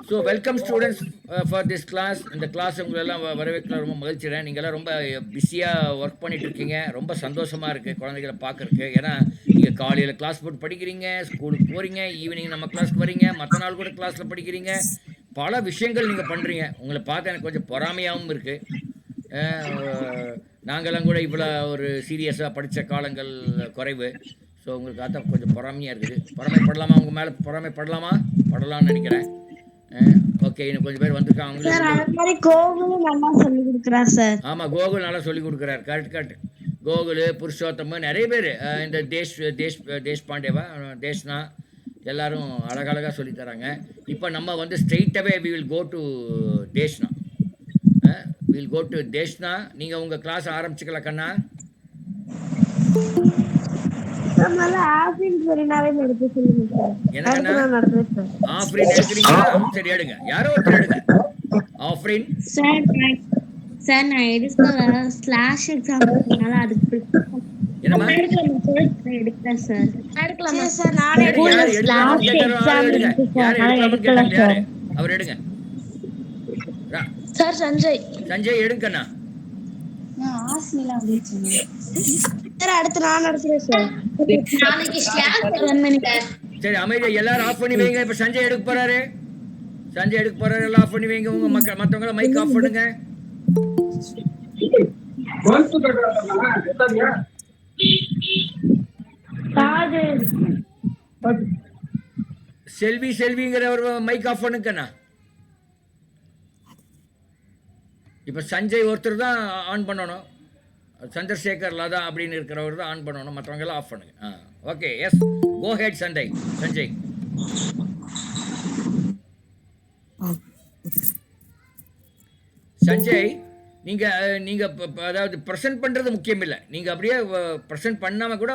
So welcome students for this class. இந்த class உங்களெல்லாம் வரவேற்கலாம். ரொம்ப மகிழ்ச்சிறேன். நீங்கள்லாம் ரொம்ப பிஸியாக ஒர்க் பண்ணிட்டு இருக்கீங்க. ரொம்ப சந்தோஷமாக இருக்குது குழந்தைகளை பார்க்குறக்கு. ஏன்னா நீங்கள் காலையில் கிளாஸ் போட்டு படிக்கிறீங்க, ஸ்கூலுக்கு போகிறீங்க, ஈவினிங் நம்ம கிளாஸ்க்கு வரீங்க, மற்ற நாள் கூட கிளாஸில் படிக்கிறீங்க. பல விஷயங்கள் நீங்கள் பண்ணுறீங்க. உங்களை பார்த்து எனக்கு கொஞ்சம் பொறாமையாகவும் இருக்குது. நாங்கள்லாம் கூட இவ்வளோ ஒரு சீரியஸாக படித்த காலங்கள் குறைவு. ஸோ உங்களுக்கு பார்த்தா கொஞ்சம் பொறாமையாக இருக்குது. பொறாமைப்படலாமா? உங்கள் மேலே பொறாமைப்படலாமா? படலாம்னு நினைக்கிறேன். ஓகே, இன்னும் கொஞ்சம் பேர் வந்திருக்காங்க. சார் அது மாதிரி கோகுலும் நல்லா சொல்லி கொடுக்குறார் சார். ஆமாம், கோகுல் நல்லா சொல்லி கொடுக்குறாரு. Correct correct. கோகுல், புருஷோத்தம், நிறைய பேர், இந்த தேஷ்பாண்டேவா, தேஷ்னா, எல்லாரும் அழகழகாக சொல்லி தராங்க. இப்போ நம்ம வந்து ஸ்ட்ரெயிட்டாகவே we will go to Deshna. Will go to Deshna. நீங்கள் உங்கள் கிளாஸ் ஆரம்பிச்சுக்கலாம் கண்ணா. ஆஃப்ரின் எடுக்கிறீங்களா? சரி எடுங்க, யாரோ ஒருத்தர் எடுங்க. ஆஃப்ரின் சார் நான் எடுக்கல, ஸ்லாஷ் எக்ஸாம்னால அதுக்கு என்னம்மா எடுக்கிறேன் சார். எடுக்கலாமா சார்? நானே ஸ்லாஷ் எக்ஸாம் எடுக்கல சார். அவர் எடுங்க சார். சஞ்சய் எடுங்கண்ணா. சார் அடுத்து நான் நடத்துறேன் சார். நாளைக்கு ஸ்லாஷ். சரி அமைதியா எல்லாரும் ஆஃப் பண்ணி வைங்க. இப்ப சஞ்சய் எடுக்க போறாரு. எல்லாம் ஆஃப் பண்ணி வைங்க. உங்க மத்தவங்க மைக் ஆஃப் பண்ணுங்க. செல்விங்கிற ஒரு மைக் ஆஃப் பண்ணுங்கண்ணா. இப்ப சஞ்சய் ஒருத்தர் தான் ஆன் பண்ணணும். சந்திரசேகர் லதா அப்படின்னு இருக்கிறவர் தான் ஆன் பண்ணணும். மற்றவங்க எல்லாம் ஆஃப் பண்ணுங்க. ஓகே, எஸ், கோ ஹெட் சஞ்சய். சஞ்சய், நீங்க அதாவது ப்ரெசென்ட் பண்றது முக்கியம் இல்லை. நீங்க அப்படியே ப்ரெசென்ட் பண்ணாம கூட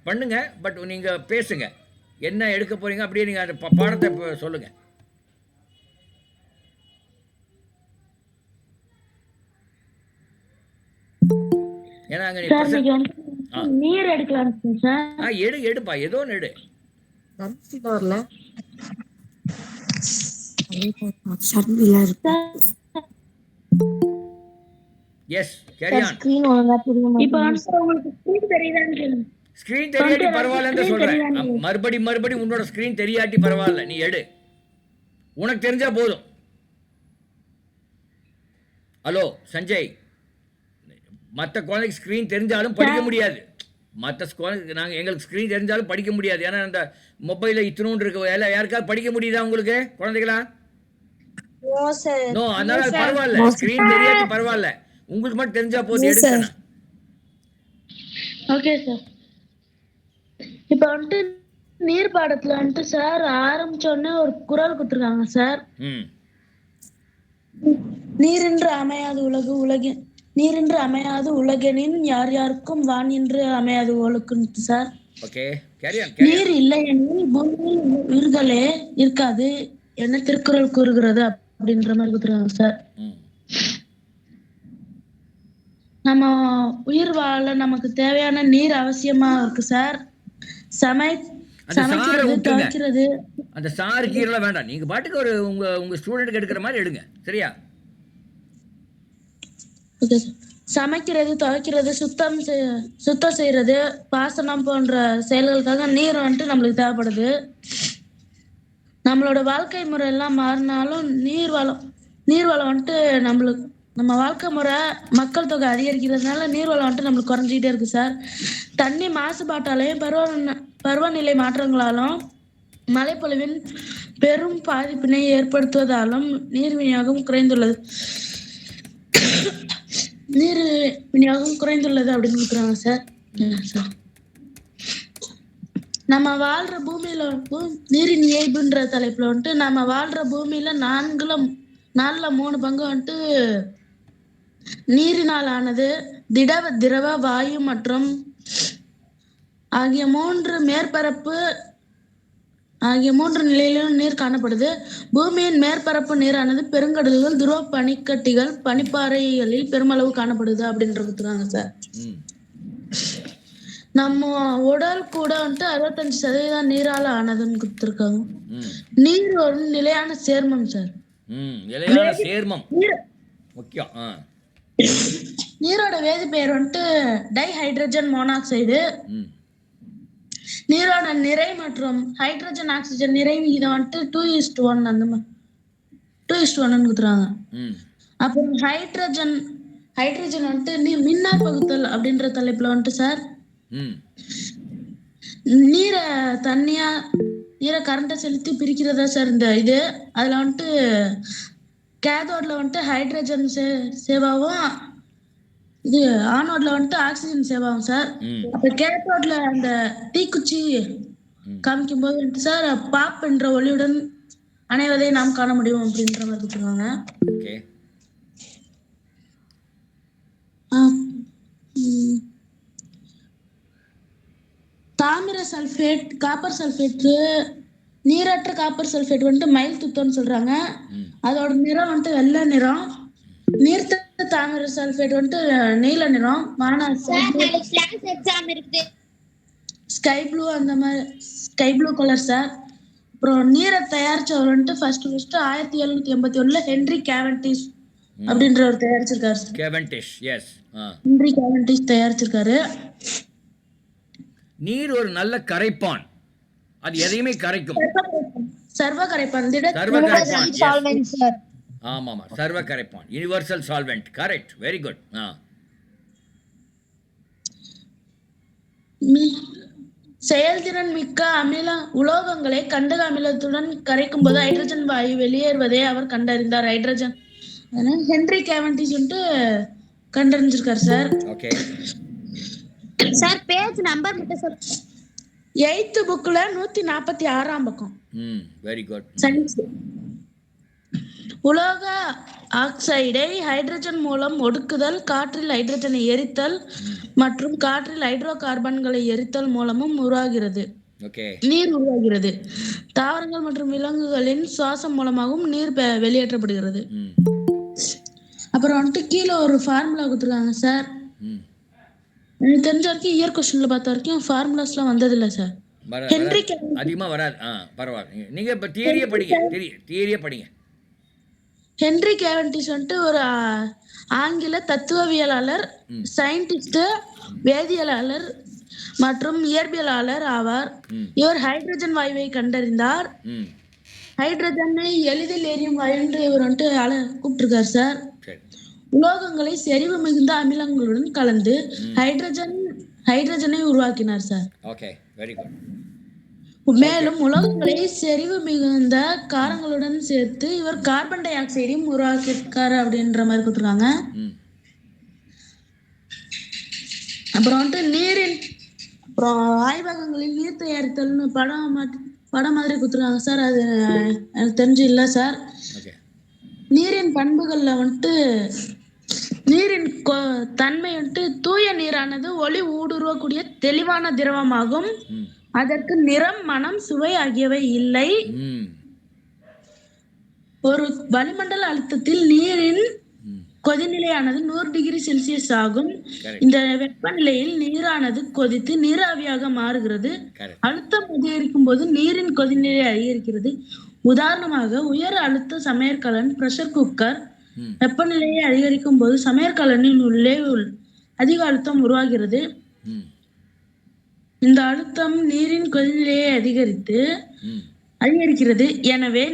பண்ணுங்க. பட் நீங்க பேசுங்க. என்ன எடுக்க போறீங்க அப்படியே நீங்க அந்த பாடத்தை சொல்லுங்க. ஏன்னா நீர் எடுக்கலாம் சார். எடுப்பா, ஏதோ எடு. Yes, carry on. இப்போ உங்களுக்கு ஸ்கிரீன் தெரியுதான்னு ஸ்கிரீன் தெரியாட்டி பரவாயில்லன்னு சொல்றேன். மறுபடி உன்னோட ஸ்கிரீன் தெரியாட்டி பரவாயில்ல, நீ எடு. உனக்கு தெரிஞ்சா போதும். ஹலோ சஞ்சய், மற்ற குழந்தைக்கு ஸ்கிரீன் தெரிஞ்சாலும் படிக்க முடியாது. எங்களுக்கு ஸ்கிரீன் தெரிஞ்சாலும் படிக்க முடியாது. ஏன்னா அந்த மொபைலில் இத்தனோண்டு இருக்கு. யாருக்காவது படிக்க முடியுதா உங்களுக்கு குழந்தைகளா? நோ, அதனால பரவாயில்ல. ஸ்கிரீன் தெரியாட்டி பரவாயில்ல, உங்களுக்கு மட்டும் தெரிஞ்சா போதும். எடுக்கணும். Okay sir. இப்போ வந்துட்டு நீர் பாடத்துல வந்துட்டு சார் ஆரம்பிச்சோடனே ஒரு குரல் கொடுத்துருக்காங்க சார். நீரின்று அமையாது உலகு நீரின்று அமையாது உலகெனின் யார் யாருக்கும் வான் என்று அமையாது உலகுன்னு சார். Okay, carry on. நீர் இல்லை எனில் பூமியில் உயிர்களே இருக்காது என்ன திருக்குறள் கூறுகிறது அப்படின்ற மாதிரி கொடுத்துருக்காங்க சார். நம்ம உயிர் வாழ நமக்கு தேவையான நீர் அவசியமா இருக்கு சார். சமைக்கிறது, துவைக்கிறது. அந்த சாறு கீரெல்லாம் வேண்டாம். நீங்க பாட்டுக்கு ஒரு உங்க ஸ்டூடெண்ட்க்கு எடுக்கிற மாதிரி எடுங்க. சரியா? சமைக்கிறது, துவைக்கிறது, சுத்தம் செய்யறது, பாசனம் போன்ற செயல்களுக்காக நீர் வந்துட்டு நம்மளுக்கு தேவைப்படுது. நம்மளோட வாழ்க்கை முறை எல்லாம் மாறினாலும் நீர் வளம் வந்துட்டு நம்ம வாழ்க்கை முறை மக்கள் தொகை அதிகரிக்கிறதுனால நீர் வளம் வந்துட்டு நம்மளுக்கு குறைஞ்சிக்கிட்டே இருக்கு சார். தண்ணி மாசுபாட்டாலையும் பருவநிலை மாற்றங்களாலும் மழைப்பொழிவின் பெரும் பாதிப்பினை ஏற்படுத்துவதாலும் நீர் விநியோகம் குறைந்துள்ளது அப்படின்னு கொடுக்குறாங்க சார். நம்ம வாழ்ற பூமியில நீரின் இயல்புன்ற தலைப்புல வந்துட்டு நம்ம வாழ்ற பூமியில 4/3 பங்கு வந்துட்டு நீரினால் ஆனது. திரவ, வாயு மற்றும் ஆகிய 3 நிலையிலும் நீர் காணப்படுது. பூமியின் மேற்பரப்பு நீரானது பெருங்கடல்கள், துருவ பனிக்கட்டிகள், பனிப்பாறைகளில் பெருமளவு காணப்படுது அப்படின்ற கொடுத்துருக்காங்க சார். நம்ம உடல் கூட வந்துட்டு 65% நீரால ஆனதுன்னு கொடுத்துருக்காங்க. ம். நீர் ஒரு நிலையான சேர்மம் சார். நிலையான சேர்மம் நீர் முக்கியம். நீரோட வேதிப்பெயர் வந்துட்டு டைஹைட்ரஜன் மோனாக்சைடு. ம். நீரோட நிறை மற்றும் ஹைட்ரஜன் ஆக்சிஜன் நிறை விகிதம் வந்துட்டு 2:1 அந்த மாதிரி 2:1 கொடுத்துறாங்க. ம். அப்புறம் ஹைட்ரஜன் ஹைட்ரஜன் வந்துட்டு மின்னார் பகுத்தல் அப்படின்ற தலைப்புல வந்துட்டு சார் ம். நீரை தண்ணியா நீரை கரண்ட்டை செலுத்தி பிரிக்கிறதா சார் இந்த இது. அதுல வந்துட்டு கேதோட்ல வந்துட்டு ஹைட்ரஜன் சேவாவும் இது ஆனோட்ல வந்துட்டு ஆக்சிஜன் சேவாகும் சார். ம். அப்ப கேத்தோட்ல அந்த தீக்குச்சி காமிக்கும் போது வந்துட்டு சார் பாப் என்ற ஒளியுடன் அணைவதை நாம் காண முடியும் அப்படின்ற மாதிரி கொடுத்துருவாங்க. ஓகே. தாமிர சல்ஃபேட் காப்பர் சல்ஃபேட்டு நீரற்ற காப்பர் சல்ஃபேட் வந்துட்டு மயில் துத்தம்னு சொல்றாங்க. அதோட நிறம் வந்துட்டு வெள்ளை நிறம். நீர்த்த தாமிர சல்ஃபேட் வந்துட்டு நீல நிறம். ஸ்கை ப்ளூ அந்த மாதிரி ஸ்கை ப்ளூ கலர் சார். அப்புறம் நீரை தயாரிச்சவர் வந்துட்டு ஃபர்ஸ்ட் 1781 ஹென்ரி கேவென்டிஷ் அப்படின்றவர் தயாரிச்சிருக்காரு. Cavendish, yes. ஹென்ரி கேவென்டிஷ் தயாரிச்சிருக்காரு. நீர் ஒரு நல்ல கரைப்பான். அது எதையுமே கரைக்கும். சர்வ கரைப்பான். சர்வ கரைப்பான். ஆமாமா, சர்வ கரைப்பான். Universal solvent. Correct. Very good. செயல்திறன் மிக்க அமில உலோகங்களை கந்தக அமிலத்துடன் கரைக்கும் போது ஹைட்ரஜன் வாயு வெளியேறுவதை அவர் கண்டறிந்தார். ஹைட்ரஜன் ஹென்ரி கேவென்டிஷ் வந்துட்டு கண்டறிஞ்சிருக்காரு sir. Okay sir, page number மட்டும் சொல்லுங்க. 8th புக்ல 146ஆம் பக்கம். Very good. சயின்ஸ். உலோக ஆக்சைடை ஹைட்ரஜன் மூலம் ஒடுக்குதல், காற்றில் ஹைட்ரஜனை எரித்தல் மற்றும் காற்றில் ஹைட்ரோ கார்பன்களை எரித்தல் மூலமும் உருவாகிறது. நீர் உருவாகிறது. தாவரங்கள் மற்றும் விலங்குகளின் சுவாசம் மூலமாகவும் நீர் வெளியேற்றப்படுகிறது. அப்புறம் வந்துட்டு கீழே ஒரு ஃபார்முலா கொடுத்துருக்காங்க சார். எனக்கு தெரிஞ்ச வரைக்கும் இயர் கொஸ்டின்ல பார்த்த வரைக்கும் ஃபார்முலாஸ்லாம் வந்ததில்ல சார். ஹென்ரி அதிகமா வராது. பரவாயில்ல. நீங்க இப்ப தியரியை படிங்க. தியரியை படிங்க. ஹென்ரி கேவென்டிஷ் வந்துட்டு ஒரு ஆங்கில தத்துவவியலாளர், சயின்டிஸ்ட், வேதியியலாளர் மற்றும் இயற்பியலாளர் ஆவார். இவர் ஹைட்ரஜன் வாயுவை கண்டறிந்தார். ஹைட்ரஜனை எளிதில் எரியும் வாயு என்று இவர் வந்துட்டு கூப்பிட்டிருக்காரு சார். உலோகங்களை செறிவு மிகுந்த அமிலங்களுடன் கலந்து ஹைட்ரஜனை உருவாக்கினார் சார். Okay, very good. மேலும் உலோகங்களை செறிவு மிகுந்த காரங்களுடன் சேர்த்து இவர் கார்பன் டை ஆக்சைடையும் உருவாக்கியிருக்காரு அப்படின்ற மாதிரி கொடுத்துருக்காங்க. அப்புறம் வந்துட்டு நீரின் அப்புறம் ஆய்வகங்களில் நீர் தயாரித்தல்னு படம் மாதிரி கொடுத்துருக்காங்க சார். அது எனக்கு தெரிஞ்சு இல்லை சார். நீரின் பண்புகள்ல வந்துட்டு நீரின் தன்மை வந்துட்டு தூய நீரானது ஒளி ஊடுருவக்கூடிய தெளிவான திரவமாகும். அதற்கு நிறம், மனம், சுவை ஆகியவை இல்லை. ஒரு வளிமண்டல அழுத்தத்தில் நீரின் கொதிநிலையானது 100 டிகிரி செல்சியஸ் ஆகும். இந்த வெப்பநிலையில் நீரானது கொதித்து நீராவியாக மாறுகிறது. அழுத்தம் அதிகரிக்கும் போது நீரின் கொதிநிலை அதிகரிக்கிறது. உதாரணமாக உயர் அழுத்த சமையற்கலன், பிரஷர் குக்கர் வெப்பநிலையை அதிகரிக்கும் போது சமையற்கலனின் உள்ளே அதிக அழுத்தம் உருவாகிறது. இந்த அழுத்தம் நீரின் கொதிநிலையை அதிகரிக்கிறது. எனவே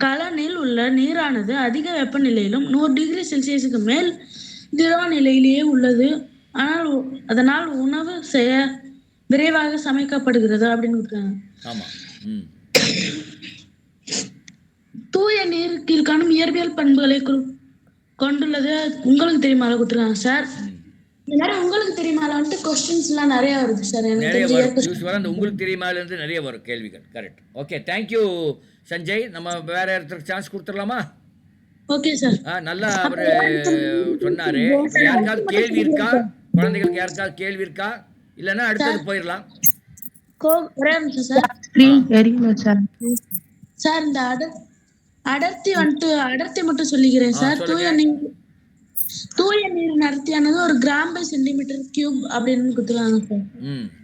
கலனில் உள்ள நீரானது அதிக வெப்பநிலையிலும் 100 டிகிரி செல்சியஸுக்கு மேல் திரவ நிலையிலேயே உள்ளது. அதனால் உணவு விரைவாக சமைக்கப்படுகிறது அப்படின்னு கொடுத்தாங்க. தூய நீர் கீழ்காணும் இயற்பியல் பண்புகளை கொண்டுள்ளது உங்களுக்கு தெரியுமா கொடுத்துருக்காங்க சார். இந்த மாதிரி உங்களுக்கு தெரியுமா வந்துட்டு கொஸ்டின்ஸ் எல்லாம் நிறைய வருது சார். உங்களுக்கு தெரியுமால இருந்து நிறைய வரும் கேள்விகள். கரெக்ட். Okay, thank you Sanjay. நம்ம வேற இடத்துக்கு சான்ஸ் கொடுத்துடலாமா? Okay sir. நல்லா அவரு சொன்னாரு. யாருக்காவது கேள்வி இருக்கா? குழந்தைகளுக்கு யாருக்காவது கேள்வி இருக்கா? இல்லைன்னா அடுத்தது போயிடலாம். சார் இந்த அடர்த்தி வந்துட்டு அடர்த்தி மட்டும் சொல்லிக்கிறேன் சார். தூய நீரின் அடர்த்தியானது ஒரு கிராம் பை சென்டிமீட்டர் கியூப் அப்படின்னு கொடுத்துருக்காங்க sir.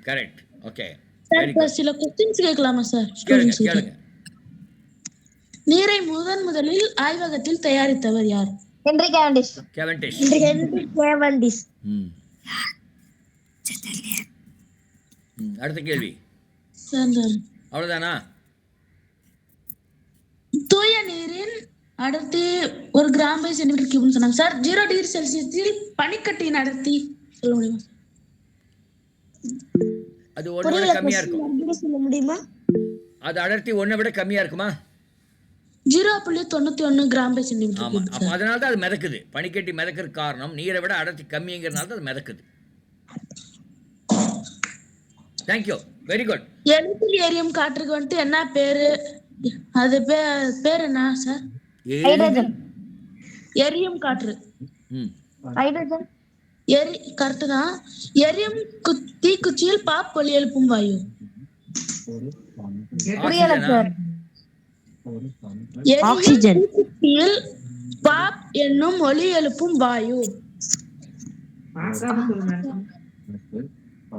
Correct. Okay. Sir very இப்ப குட். சில கொஸ்டின்ஸ் கேட்கலாமா சார் கேளுங்க ஸ்டூடெண்ட்ஸ் கிட்ட? கேளுங்க. நீரை முதலில் ஆய்வகத்தில் தயாரித்தவர் யார்? Henry Cavendish. Cavendish. Henry Cavendish. அடுத்த கேள்வி. சார் அவ்வளவுதானா? தூய நீரின் அடர்த்தி ஒரு கிராம் பை சென்டிமீட்டர் கியூப்னு சொன்னாங்க சார். 0 டிகிரி செல்சியஸில் பனிக்கட்டியின் அடர்த்தி சொல்ல முடியுமா? அது ஒன்றை விட கம்மியா இருக்கும். சொல்ல முடியுமா? அது அடர்த்தி ஒன்றை விட கம்மியா இருக்குமா? 0.91 கிராம் பை சென்டிமீட்டர் ஆமா. கியூப் அப்ப சார். அதனால தான் அது மிதக்குது. பனிக்கட்டி மிதக்கிறதுக்கு காரணம் நீரை விட அடர்த்தி கம்மிங்கிறதுனால தான் அது மிதக்குது. தேங்க்யூ. Very good. எழுத்தில் எரியும் காற்றுக்கு வந்துட்டு என்ன பேரு? அது பேர் என்ன சார்? ஹைட்ரஜன். எரியும் காற்று. ஹைட்ரஜன். கரெக்ட் தான். எரியும் தீக்குச்சியில் பாப் ஒலி எழுப்பும் வாயு. புரியல சார். ஆக்சிஜன். தீக்குச்சியில் பாப் என்னும் ஒலி எழுப்பும் வாயு.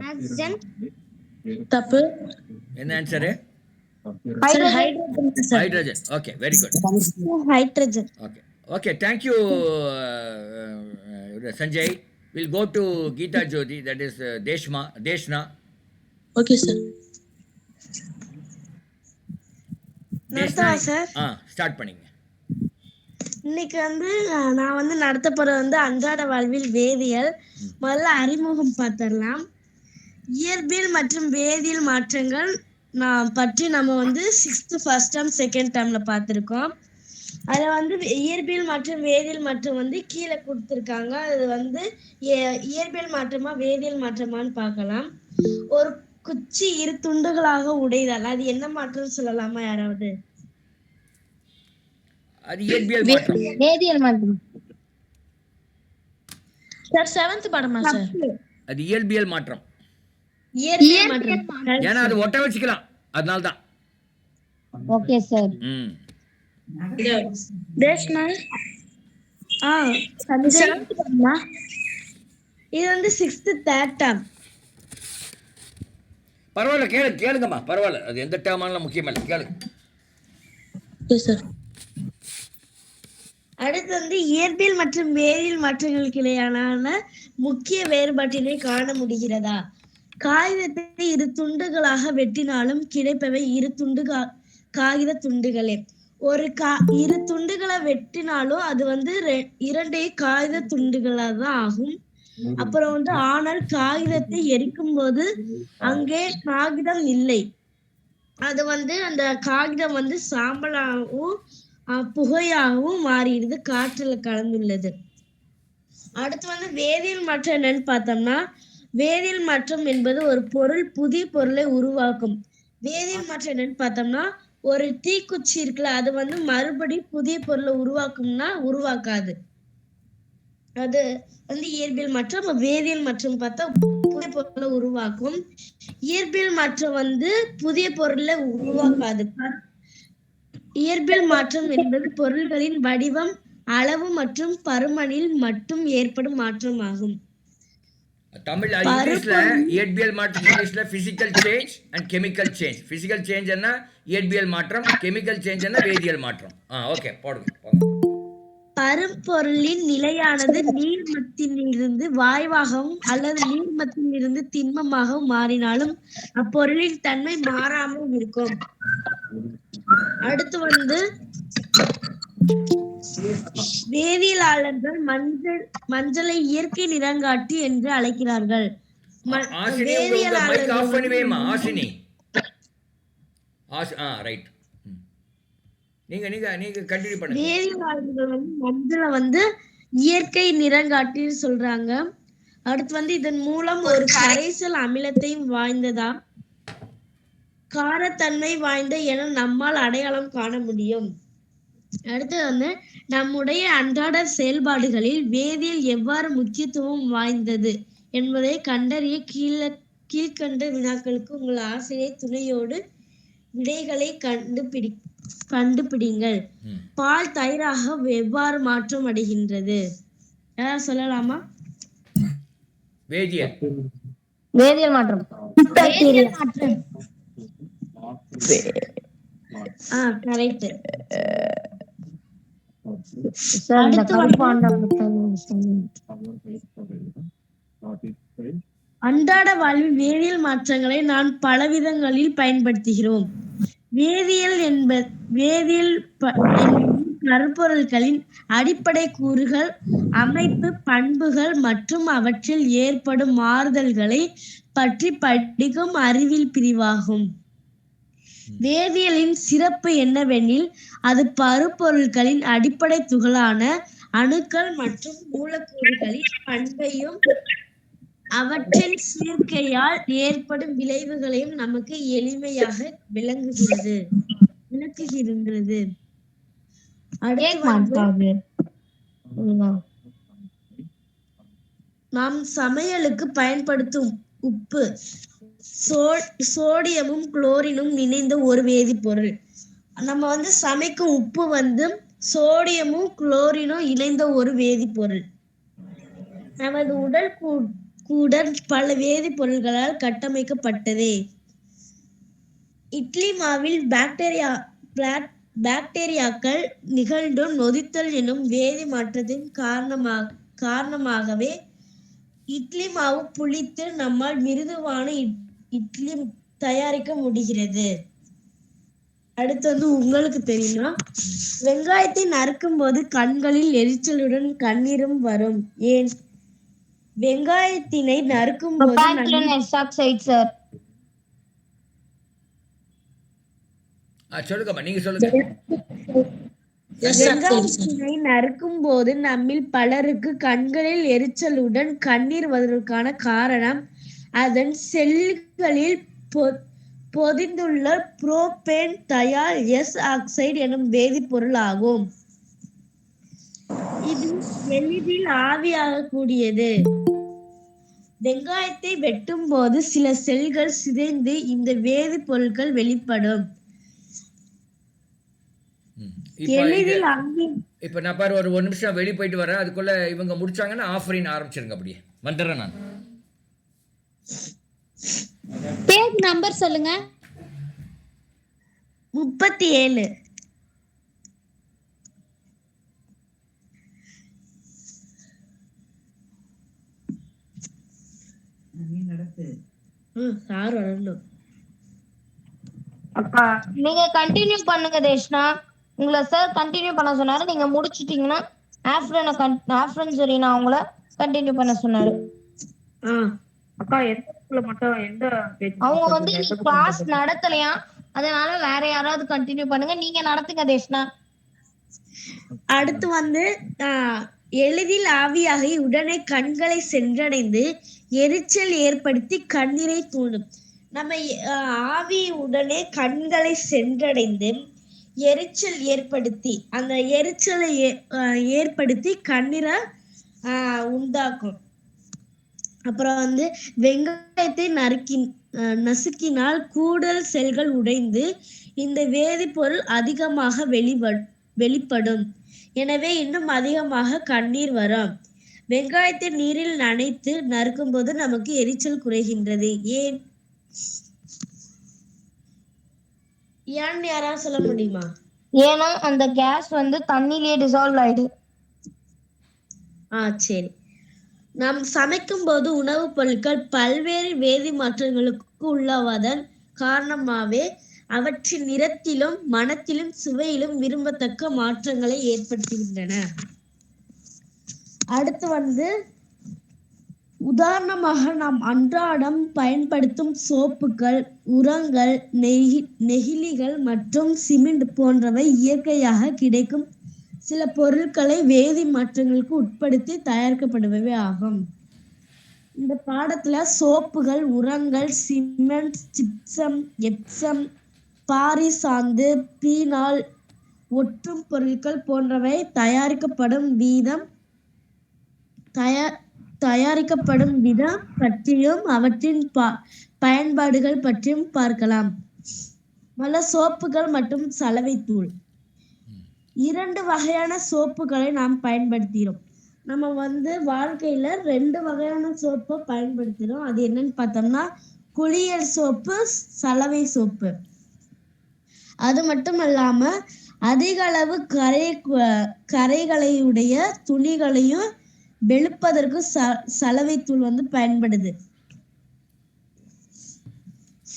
ஆக்சிஜன். தப்பு. என்ன answer? Hydrogen sir. Hydrogen. Okay. Very good. Hydrogen. Okay. Okay. Thank you, Sanjay. We'll go to Geeta Jyoti. That is Deshna. Okay sir. நடத்தவா சார்? ஸ்டார்ட் பண்ணிங்க. இன்னைக்கு நான் நடத்த போறது அன்றாட வாழ்வில் வேதியியல். முதல்ல அறிமுகம் பார்த்திடலாம். இயற்பியல் மற்றும் வேதியியல் மாற்றங்கள் பற்றி நம்ம 6th ஃபர்ஸ்ட் டேர்ம் செகண்ட் டேர்ம்ல பார்த்திருக்கோம். அதுல இயற்பியல் மற்றும் வேதியியல் மாற்றம் கீழே கொடுத்திருக்காங்க. அது இயற்பியல் மாற்றமா வேதியியல் மாற்றமான்னு பார்க்கலாம். ஒரு குச்சி இரு துண்டுகளாக உடைதல், அது என்ன மாற்றம் சொல்லலாமா யாராவது? அது இயற்பியல் மாற்றம். வேதியியல் மாற்றம் சார் 7th பாடமா சார்? அது இயற்பியல் மாற்றம். இயற்பியல் மாற்றம். ஏன்னா அது ஒட்ட வச்சுக்கலாம், அதனால தான். Okay sir. Deshna Sanjay, 7th பாடமா? இது 6th தேர்ட் டேர்ம். பரவாயில்ல, கேளுங்கம்மா, பரவாயில்ல. அது எந்த டேர்மானாலும் முக்கியம் இல்லை, கேளுங்க. Okay sir. அடுத்து இயற்பியல் மற்றும் வேதியியல் மாற்றங்களுக்கு இடையான முக்கிய வேறுபாட்டினை காண முடிகிறதா? காகிதத்தை இரு துண்டுகளாக வெட்டினாலும் கிடைப்பவை இரு காகித துண்டுகளே. இரு துண்டுகளை வெட்டினாலும் அது 2 காகித துண்டுகளா தான் ஆகும். அப்புறம் ஆனால் காகிதத்தை எரிக்கும் போது அங்கே காகிதம் இல்லை. அது அந்த காகிதம் சாம்பலாகவும் புகையாகவும் மாறிடுது, காற்றுல கலந்துள்ளது. அடுத்து வேதியியல் மாற்றம் என்னன்னு பார்த்தோம்னா, வேதியியல் மாற்றம் என்பது ஒரு பொருள் புதிய பொருளை உருவாக்கும். வேதியியல் மாற்றம் என்னன்னு பார்த்தோம்னா, ஒரு தீக்குச்சி இருக்குல்ல, அது மறுபடி புதிய பொருளை உருவாக்கும்னா உருவாக்காது. அது இயற்பியல் மாற்றம். வேதியியல் மாற்றம் பார்த்தா புதிய பொருளை உருவாக்கும். இயற்பியல் மாற்றம் புதிய பொருளை உருவாக்காது. இயற்பியல் மாற்றம் என்பது பொருள்களின் வடிவம், அளவு மற்றும் பருமனில் மட்டும் ஏற்படும் மாற்றம் ஆகும். தமிழ் இங்கிலீஷ்ல இயற்பியல் மாற்றம், இங்கிலீஷ்ல physical change and chemical change. Physical change என்ன இயற்பியல் மாற்றம், கெமிக்கல் சேஞ்ச் என்ன வேதியியல் மாற்றம். ஓகே, போடுங்க. பருப்பொருளின் நிலையானது நீர்மத்திலிருந்து வாயுவாகவும் அல்லது நீர்மத்திலிருந்து திண்மமாகவும் மாறினாலும் அப்பொருளின் தன்மை மாறாமல் இருக்கும். அடுத்து வேதியியலாளர்கள் மஞ்சளை இயற்கை நிறங்காட்டி என்று அழைக்கிறார்கள். வேதியியலாளர்கள் மஞ்சளை இயற்கை நிறங்காட்டின்னு சொல்றாங்க. அடுத்து இதன் மூலம் ஒரு கரைசல் அமிலத்தையும் வாய்ந்ததா காரத்தன்மை வாய்ந்த என நம்மால் அடையாளம் காண முடியும். அடுத்து நம்முடைய அன்றாட செயல்பாடுகளில் வேதியியல் எவ்வாறு முக்கியத்துவம் வாய்ந்தது என்பதை கண்டறிய கீழ்கண்ட வினாக்களுக்கு உங்கள் ஆசிரியர் துணையோடு விடைகளை கண்டுபிடிங்கள். பால் தயிராக எவ்வாறு மாற்றம் அடைகின்றது? யாராவது சொல்லலாமா? வேதியியல். வேதியியல் மாற்றம். வேதியியல் மாற்றம். கரெக்ட். அடுத்து அன்றாட வாழ்வில் வேதியியல் மாற்றங்களை நான் பல விதங்களில் பயன்படுத்துகிறோம். வேதியியல் கருப்பொருட்களின் அடிப்படை கூறுகள், அமைப்பு, பண்புகள் மற்றும் அவற்றில் ஏற்படும் மாறுதல்களை பற்றி படிக்கும் அறிவியல் பிரிவாகும். வேதியியலின் சிறப்பு என்னவெனில் அது பருப்பொருட்களின் அடிப்படை துகளான அணுக்கள் மற்றும் மூலக்கூறுகளின் பண்பையும் அவற்றின் சேர்க்கையால் ஏற்படும் விளைவுகளையும் நமக்கு எளிமையாக விளக்குகின்றது. நாம் சமையலுக்கு பயன்படுத்தும் உப்பு சோடியமும் குளோரினும் இணைந்த ஒரு வேதிப்பொருள். நம்ம சமைக்கும் உப்பு சோடியமும் குளோரினும் இணைந்த ஒரு வேதிப்பொருள். நமது உடல் கூட பல வேதிப்பொருள்களால் கட்டமைக்கப்பட்டதே. இட்லி மாவில் பாக்டீரியாக்கள் நிகழ்ந்தும் நொதித்தல் எனும் வேதி மாற்றத்தின் காரணமாகவே இட்லி மாவு புளித்து நம்மால் மிருதுவான இட்லி தயாரிக்க முடிகிறது. அடுத்து உங்களுக்கு தெரியுமா? வெங்காயத்தை நறுக்கும் போது கண்களில் எரிச்சலுடன் கண்ணீரும் வரும். ஏன்? வெங்காயத்தினை நறுக்கும் போது சொல்லுங்கம்மா, நீங்க சொல்லுங்க. வெங்காயத்தினை நறுக்கும் போது நம்மில் பலருக்கு கண்களில் எரிச்சலுடன் கண்ணீர் வருவதற்கான காரணம் அதன் செல்களில் பொதிந்துள்ள புரோபேன் தயால் எஸ் ஆக்சைடு எனும் வேதிப்பொருள் ஆகும். இது எளிதில் ஆவியாகக்கூடியது. வெங்காயத்தை வெட்டும் போது சில செல்கள் சிதைந்து இந்த வேதிப்பொருட்கள் வெளிப்படும். இப்ப நான் பாரு ஒரு நிமிஷம் வெளியே போயிட்டு வரேன். அதுக்குள்ள இவங்க முடிச்சாங்கன்னா ஆஃபரின் ஆரம்பிச்சிருங்க. அப்படியே வந்துடுறேன் நான். பேஜ் நம்பர் சொல்லுங்க. 37. சார் வரணும். அப்பா நீங்க கண்டினியூ பண்ணுங்க தேஷ்னா. உங்களை சார் கண்டினியூ பண்ண சொன்னாரு. நீங்க முடிச்சிட்டீங்கன்னா ஆஃப்ரன் சரி நான் உங்களை கண்டினியூ பண்ண சொன்னாரு. அக்கா எந்த புக்ல மட்டும் எந்த அவங்க கிளாஸ் நடத்தலையா, அதனால வேற யாராவது கண்டினியூ பண்ணுங்க. நீங்க நடத்துங்க தேஷ்னா. அடுத்து எளிதில் ஆவியாகி உடனே கண்களை சென்றடைந்து எரிச்சல் ஏற்படுத்தி கண்ணீரை தூண்டும். நம்ம ஆவி உடனே கண்களை சென்றடைந்து எரிச்சல் ஏற்படுத்தி அந்த எரிச்சலை ஏற்படுத்தி கண்ணீரை உண்டாக்கும். அப்புறம் வெங்காயத்தை நசுக்கினால் கூடல் செல்கள் உடைந்து இந்த வேதிப்பொருள் அதிகமாக வெளிப்படும். எனவே இன்னும் அதிகமாக கண்ணீர் வரும். வெங்காயத்தை நீரில் நனைத்து நறுக்கும் போது நமக்கு எரிச்சல் குறைகின்றது. ஏன் யாராவது சொல்ல முடியுமா? ஏன்னா அந்த கேஸ் தண்ணியிலே டிசால்வ் ஆயிடு. சரி. நாம் சமைக்கும் போது உணவுப் பொருட்கள் பல்வேறு வேதி மாற்றங்களுக்கு உள்ளாவதன் காரணமாகவே அவற்றின் நிறத்திலும் மணத்திலும் சுவையிலும் விரும்பத்தக்க மாற்றங்களை ஏற்படுத்துகின்றன. அடுத்து உதாரணமாக நாம் அன்றாடம் பயன்படுத்தும் சோப்புகள், உரங்கள், நெகிழிகள் மற்றும் சிமெண்ட் போன்றவை இயற்கையாக கிடைக்கும் சில பொருட்களை வேதி மாற்றங்களுக்கு உட்படுத்தி தயாரிக்கப்படுபவை ஆகும். இந்த பாடத்துல சோப்புகள், உரங்கள், சிமெண்ட், ஜிப்சம், எப்சம், பாரிசாந்து, பீனால், ஒட்டும் பொருட்கள் போன்றவை தயாரிக்கப்படும் விதம் பற்றியும் அவற்றின் பயன்பாடுகள் பற்றியும் பார்க்கலாம். சோப்புகள் மற்றும் சலவை தூள். 2 வகையான சோப்புகளை நாம் பயன்படுத்துகிறோம். நம்ம வந்து வாழ்க்கையில 2 வகையான சோப்பை பயன்படுத்துறோம். அது என்னன்னு பார்த்தோம்னா குளியல் சோப்பு, சலவை சோப்பு. அது மட்டும் இல்லாம அதிக அளவு கரைகளையுடைய துணிகளையும் வெளுப்பதற்கு சலவை தூள் வந்து பயன்படுது.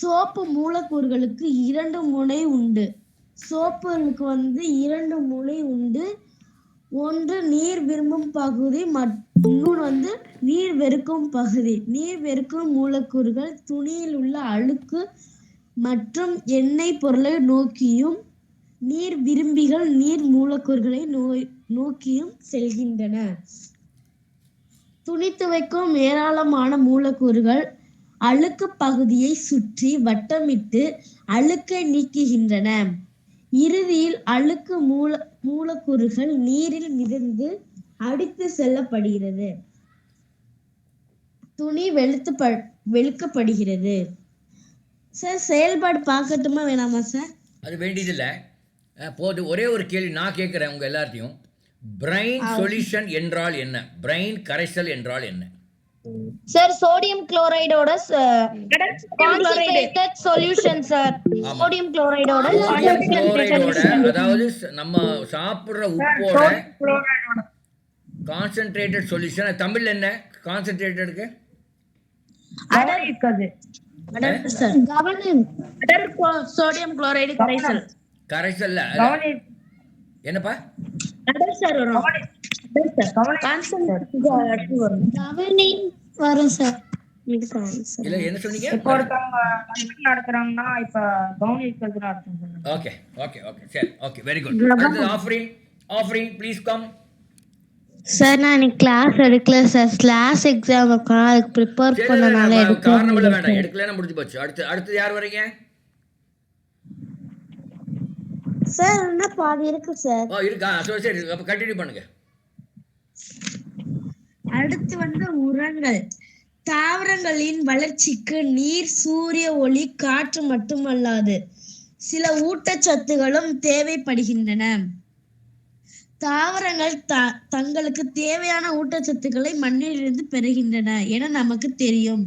சோப்பு மூலக்கூறுகளுக்கு 2 முனை உண்டு. சோப்புகளுக்கு வந்து 2 முனை உண்டு. ஒன்று நீர் விரும்பும் பகுதி, இன்னொன்று வந்து நீர் வெறுக்கும் பகுதி. நீர் வெறுக்கும் மூலக்கூறுகள் துணியில் உள்ள அழுக்கு மற்றும் எண்ணெய் பொருளை நோக்கியும், நீர் விரும்பிகள் நீர் மூலக்கூறுகளை நோக்கியும் செல்கின்றன. துணி துவைக்கும் ஏராளமான மூலக்கூறுகள் அழுக்கு பகுதியை சுற்றி வட்டமிட்டு அழுக்கை நீக்குகின்றன. இறுதியில் அழுக்கு மூலக்கூறுகள் நீரில் மிதந்து அடித்து செல்லப்படுகிறது. துணி வெளுக்கப்படுகிறது. சார் செயல்பாடு பார்க்கட்டுமா வேணாமா சார்? அது வேண்டியதில்லை. போது ஒரே ஒரு கேள்வி நான் கேட்குறேன் உங்கள் எல்லாத்தையும். பிரைன் சொல்யூஷன் என்றால் என்ன? பிரைன் கரைசல் என்றால் என்ன? சார் சோடியம் குளோரைடோட கான்சென்ட்ரேட்டட் சொல்யூஷன் சார். சோடியம் குளோரைடோட அதாவது நம்ம சாப்பிடுற உப்போட கான்சென்ட்ரேட்டட் சொல்யூஷன். தமிழ் என்ன கான்சென்ட்ரேட்டடுக்கு? சோடியம் குளோரைடு கரைசல். கரைசல்ல என்னப்பா? வரும் சார். இல்ல என்ன சொன்னீங்க? நடத்துறாங்கன்னா இப்ப கவனிக்கிறதுனா அர்த்தம் சொல்லுங்க. ஓகே ஓகே ஓகே சரி ஓகே வெரி குட். அடுத்து ஆஃப்ரின் ப்ளீஸ் கம். சார் நான் இன்னைக்கு கிளாஸ் எடுக்கல சார். கிளாஸ் எக்ஸாமுக்கு அதுக்கு ப்ரிப்பேர் பண்ணனால காரணம் இல்ல வேண்டாம், எடுக்கலன்னா முடிஞ்சு போச்சு. அடுத்து யார் வரீங்க? சார் என்ன பாதி இருக்கு சார். இருக்கா? சரி அப்ப கண்டினியூ பண்ணுங்க. அடுத்து வந்து உரங்கள். தாவரங்களின் வளர்ச்சிக்கு நீர், சூரிய ஒளி, காற்று மட்டுமல்லாது சில ஊட்டச்சத்துகளும் தேவைப்படுகின்றன. தாவரங்கள் தங்களுக்கு தேவையான ஊட்டச்சத்துக்களை மண்ணிலிருந்து பெறுகின்றன என நமக்கு தெரியும்.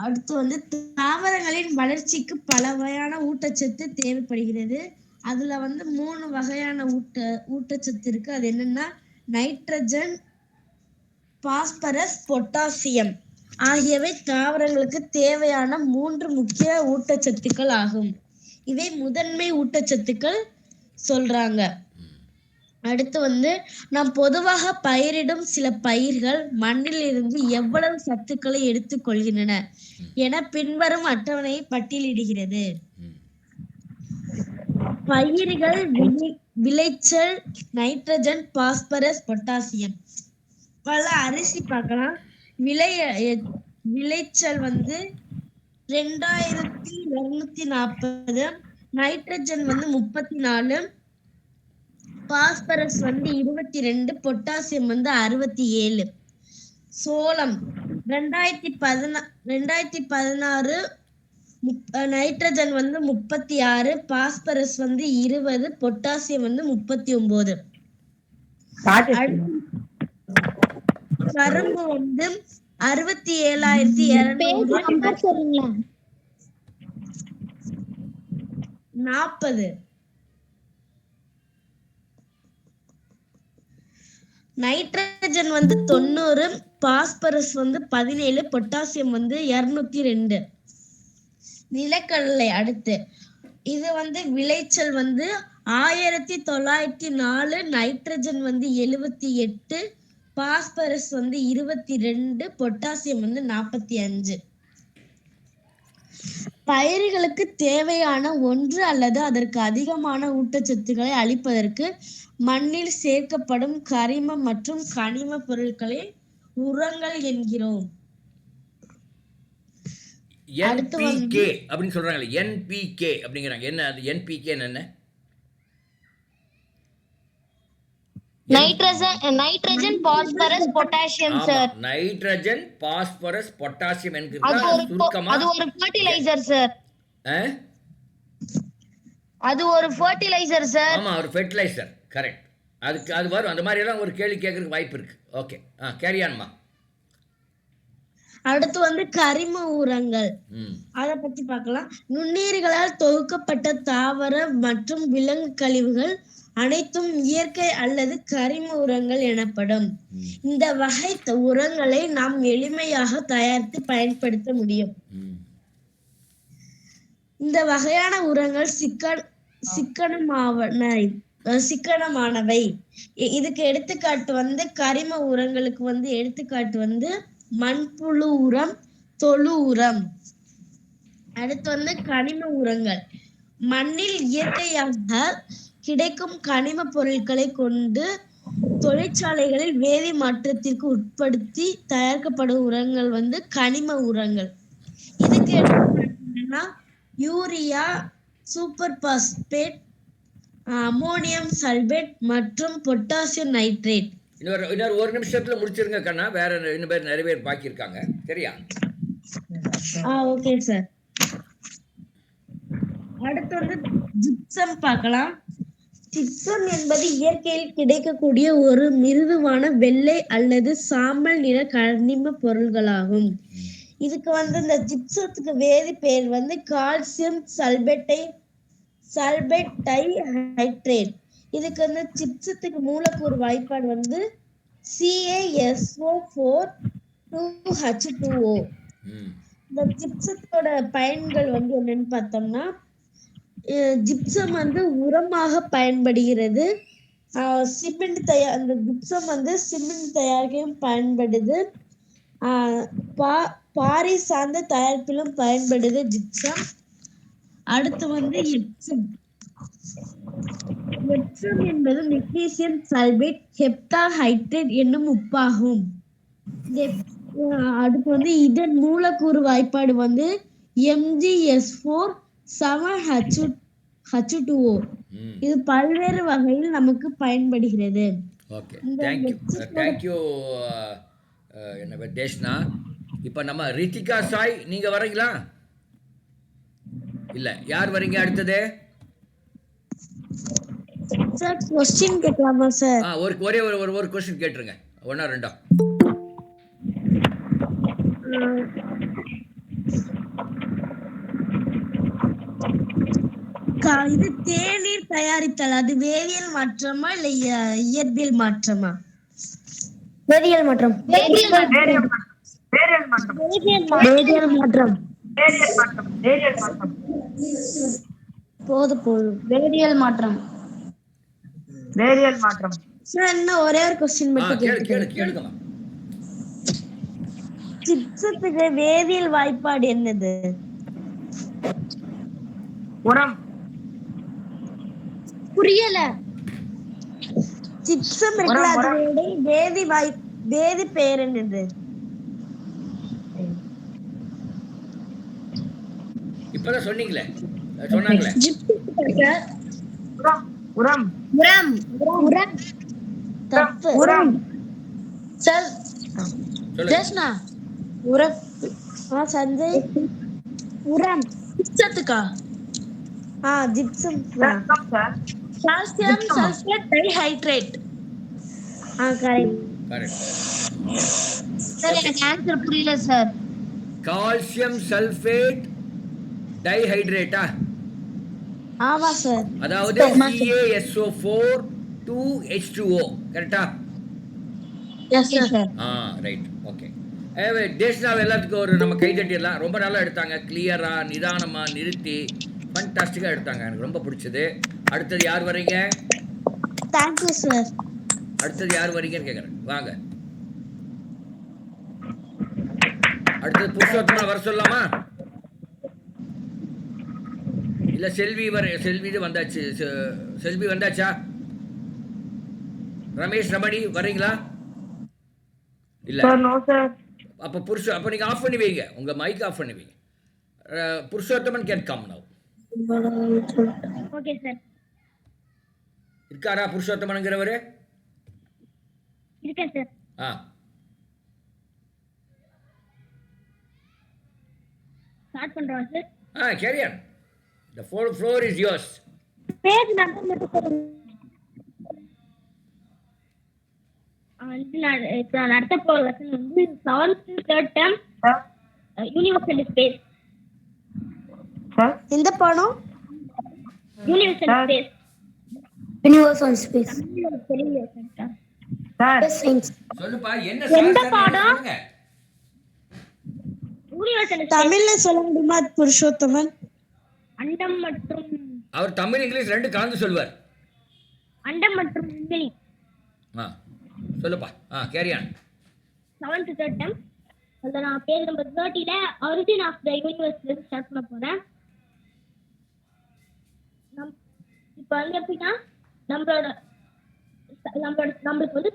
அடுத்து வந்து தாவரங்களின் வளர்ச்சிக்கு பல வகையான ஊட்டச்சத்து தேவைப்படுகிறது. அதுல வந்து 3 வகையான ஊட்டச்சத்து இருக்கு. அது என்னன்னா நைட்ரஜன், பாஸ்பரஸ், பொட்டாசியம் ஆகியவை தாவரங்களுக்கு தேவையான 3 முக்கிய ஊட்டச்சத்துக்கள் ஆகும். இவை முதன்மை ஊட்டச்சத்துக்கள் சொல்றாங்க. அடுத்து வந்து நாம் பொதுவாக பயிரிடும் சில பயிர்கள் மண்ணில் இருந்து எவ்வளவு சத்துக்களை எடுத்துக் கொள்கின்றன என பின்வரும் அட்டவணையை பட்டியலிடுகிறது. பயிர்கள் விளைச்சல் நைட்ரஜன், பாஸ்பரஸ், பொட்டாசியம். பல அரிசி பார்க்கலாம். விளைச்சல் வந்து 2240, நைட்ரஜன் வந்து 34, பாஸ்பரஸ் வந்து 22, பொட்டாசியம் வந்து 67. சோளம் 2016 நைட்ரஜன் வந்து 36, பாஸ்பரஸ் வந்து 20, பொட்டாசியம் வந்து 39. கரும்பு வந்து 67,240. நைட்ரஜன் வந்து 90, பாஸ்பரஸ் வந்து 17, பொட்டாசியம் வந்து 202. நிலக்கடலை அடுத்து இது வந்து விளைச்சல் வந்து 1904, நைட்ரஜன் வந்து 78, பாஸ்பரஸ் வந்து 22, பொட்டாசியம் வந்து 45. பயிர்களுக்கு தேவையான 1 அல்லது அதற்கு அதிகமான ஊட்டச்சத்துக்களை அளிப்பதற்கு மண்ணில் சேர்க்கப்படும் கரிம மற்றும் கனிம பொருட்களை உரங்கள் என்கிறோம். NPK அப்படின்னு சொல்றாங்க. NPK அப்படிங்கிறாங்க. என்ன அது? NPK என்ன? Nitrogen, phosphorus, potassium sir. Nitrogen, phosphorus, potassium என்கிறது அது ஒரு ஃபெர்டிலைசர் சார். அது ஒரு ஃபெர்டிலைசர் சார். ஆமா, ஒரு ஃபெர்டிலைசர். கரெக்ட். அதுக்கு அது வரும். அந்த மாதிரியெல்லாம் ஒரு கேள்வி கேட்கறதுக்கு வாய்ப்பு இருக்கு. ஓகே. கேரி ஆன்மா. அடுத்து வந்து கரிம உரங்கள். ம். அத பத்தி பார்க்கலாம். நுண்ணுயிர்களால் தொகுக்கப்பட்ட தாவர மற்றும் விலங்கு கழிவுகள் அனைத்தும் இயற்கை அல்லது கரிம உரங்கள் எனப்படும். இந்த வகை உரங்களை நாம் எளிமையாக தயாரித்து பயன்படுத்த முடியும். ம். இந்த வகையான உரங்கள் சிக்கனமானவை. இதுக்கு எடுத்துக்காட்டு வந்து கரிம உரங்களுக்கு வந்து எடுத்துக்காட்டு வந்து மண்புழு உரம், தொழு உரம். அடுத்து வந்து கனிம உரங்கள். மண்ணில் இயற்கையாக கிடைக்கும் கனிம பொருட்களை கொண்டு தொழிற்சாலைகளில் வேதி மாற்றத்திற்கு உட்படுத்தி தயாரிக்கப்படும் உரங்கள் வந்து கனிம உரங்கள். இதுக்கு எடுத்துக்காட்டுன்னா urea, super phosphate, ammonium sulphate மற்றும் பொட்டாசியம் நைட்ரேட். இன்னொரு ஒரு நிமிஷத்துல முடிச்சிருங்க கண்ணா. வேற இன்னும் பேர் நிறைய பேர் பாக்கி இருக்காங்க. சரியா? Okay sir. அடுத்து வந்து ஜிப்சம் பார்க்கலாம். ஜிப்சம் என்பது இயற்கையில் கிடைக்கக்கூடிய ஒரு மிருதுவான வெள்ளை அல்லது சாம்பல் நிற கனிம பொருள்களாகும். இதுக்கு வந்து இந்த ஜிப்சத்துக்கு வேதி பெயர் வந்து கால்சியம் சல்பேட் டை ஹைட்ரேட். இதுக்கு வந்து ஜிப்சத்துக்கு மூலக்கூறு வாய்ப்பாடு வந்து CaSO4 2H2O. இந்த ஜிப்சத்தோட பயன்கள் வந்து என்னன்னு பார்த்தோம்னா, ஜிப்சம் வந்து உரமாக பயன்படுகிறது. அந்த ஜிப்சம் வந்து சிமெண்ட் தயாரிக்கவும் பயன்படுது. பாரி சார்ந்த தயாரிப்பிலும் பயன்படுது ஜிப்சம். அடுத்து வந்து எப்சம். எப்சம் என்பது மெக்னீசியம் சல்பேட் ஹெப்டாஹைட்ரேட் என்னும் உப்பாகும். அடுத்து வந்து இதன் மூலக்கூறு வாய்ப்பாடு வந்து MgS4 7H2O. இது பல்வேறு வகையில் நமக்கு பயன்படுகிறது. ஓகே. தேங்க்யூ என்ன தேஷ்னா. இப்போ நம்ம ரித்திகா சாய் நீங்க வரீங்களா? இல்ல, யார் வரீங்க அடுத்தது? சார் क्वेश्चन கேட்கலாமா சார்? ஒரே ஒரு क्वेश्चन கேட்டுருங்க. ஒண்ணா ரெண்டா? இது தேநீர் தயாரித்தல் அது வேதியியல் மாற்றமா இல்ல இயற்பியல் மாற்றமா? வேதியியல் மாற்றம். போதும். வேதியியல் மாற்றம். சார் இன்னும் ஒரே ஒரு क्वेश्चन மட்டும் கேளுங்க. ஜிப்சத்துக்கு வேதியியல் வாய்ப்பாடு என்னது? உரம். புரியல. ஜிப்சம் இருக்குல்ல, அதோட வேதி பெயர் என்னது? இப்பதான் சொன்னீங்களே, சொன்னாங்களே. உரம். தப்பு. சார் ஜெஸ்னா உரம். சஞ்சய் உரம். ஜிப்சத்துக்கா? Gypsum calcium sulphate dihydrate. Correct. Sir எனக்கு ஆன்சர் புரியல சார். கால்சியம் சல்பேட் டைஹைட்ரேட்டா? ஆமா சார். அதாவது CaSO4 2H2O. கரெக்டா? Yes sir. ரைட். ஓகே. தேஷ்னாவை எல்லாத்துக்கும் ஒரு நம்ம கைதட்டிடலாம். ரொம்ப நல்லா எடுத்தாங்க. கிளியரா, நிதானமா, நிறுத்தி ஃபண்டாஸ்டிக்காக எடுத்தாங்க. எனக்கு ரொம்ப பிடிச்சது. அடுத்தது யார் வரீங்க? Thank you sir. அடுத்தது யார் வரீங்கன்னு கேட்குறேன். வாங்க. அடுத்தது புருஷோத்தமா வர சொல்லலாமா? இல்ல செல்வி வந்தாச்சு. செல்வி வந்தாச்சா? ரமேஷ் ரமணி வரீங்களா? இல்ல. அப்ப நீங்க ஆஃப் பண்ணி வைங்க. உங்க மைக் ஆஃப் பண்ணி வைங்க. புருஷோத்தமன் கேன் கம் நவ. Okay sir. இருக்காரா புருஷோத்தமன்ங்கிறவரு? இருக்கேன் சார். ஸ்டார்ட் பண்றோம் sir. Carry on. The floor is yours. Page number மட்டும் சொல்லுங்க. இப்போ நான் நடத்த போகிற லெசன் வந்து 7th 3rd term universal space. எந்த பாடம்? Universal space. Universal space. தெரியல சயின்ஸ். சொல்லுப்பா என்ன எந்த சார் பாடம்? சொல்லுங்க. யூனிவர்சல் தமிழ்ல சொல்ல முடியுமா புருஷோத்தமன்? அண்டம் மற்றும் அவர் தமிழ் இங்கிலீஷ் ரெண்டு கலந்து சொல்வார். அண்டம் மற்றும் விண்வெளி. சொல்லுப்பா. Carry on. 7th 3rd term. அதில் நான் பேஜ் நம்பர் 30ல origin of the universe start பண்ண போறேன். இப்போ வந்து எப்படின்னா நம்மளுக்கு வந்து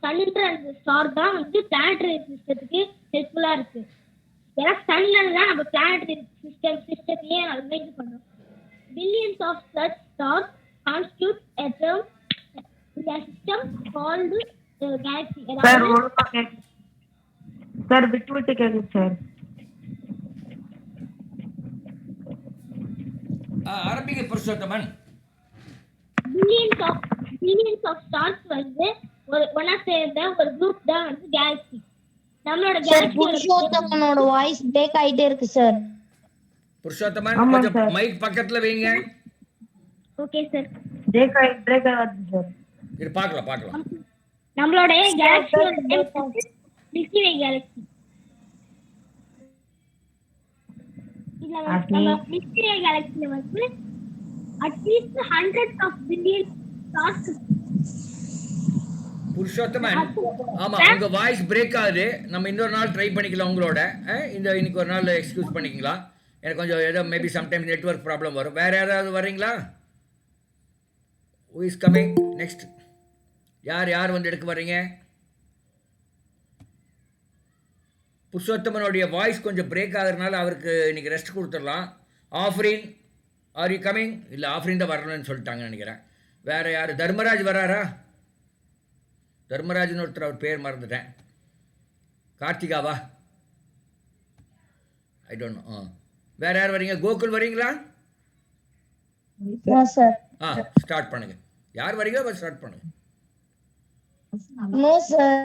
சன்ன்ற அந்த ஸ்டார் தான் வந்து பிளானட்டரி சிஸ்டத்துக்கு ஹெல்ப்ஃபுல்லா இருக்கு. ஏன்னா சன்ல தான் நம்ம பிளானட்டரி சிஸ்டத்தையே மெயின்டைன் பண்றோம். Billions of such stars constitute a term in a system called galaxy. Sir விட்டு விட்டு கேக்குது சார். ஆரம்பிங்க புருஷோத்தமன். billions of stars வந்து ஒண்ணா சேர்ந்த ஒரு குரூப் தான் வந்து கேலக்ஸி. நம்மளோட சார் புருஷோத்தமனோட வாய்ஸ் பிரேக் ஆயிட்டே இருக்கு சார். புருஷோத்தமன் கொஞ்சம் மைக் பக்கத்துல வைங்க. Okay sir. பிரேக் ஆகுது சார். இது பார்க்கலாம். நம்மளோட கேலக்ஸியோட மில்கி வே கேலக்ஸி. இதுல நம்ம மில்கி வே கேலக்ஸில வந்து at least hundreds of billions stars. Purushothaman ஆமா உங்க வாய்ஸ் பிரேக் ஆகுது. நம்ம இன்னொரு நாள் ட்ரை பண்ணிக்கலாம் உங்களோட. இன்னைக்கு ஒரு நாள் எக்ஸ்கியூஸ் பண்ணிக்கங்களா? எனக்கு கொஞ்சம் ஏதோ மேபி சம்டைம் நெட்வொர்க் ப்ராப்ளம் வரும். வேற யாராவது வர்றீங்களா? who is coming next? யார் வந்து எடுக்க வர்றீங்க? புருஷோத்தமனுடைய வாய்ஸ் கொஞ்சம் பிரேக் ஆகுறதுனால அவருக்கு இன்னைக்கு ரெஸ்ட் கொடுத்துடலாம். Afreen R you coming? இல்லை ஆஃப்ரின் தான் வரணும்னு சொல்லிட்டாங்கன்னு நினைக்கிறேன். வேற யார்? தர்மராஜ் வராரா? தர்மராஜ்னு ஒருத்தர், அவர் பேர் மறந்துட்டேன். கார்த்திகாவா? I don't know. வேற யார் வரீங்க? கோகுல் வரீங்களா? ஸ்டார்ட் பண்ணுங்க. யார் வரீங்களோ ஸ்டார்ட் பண்ணுங்க. No sir.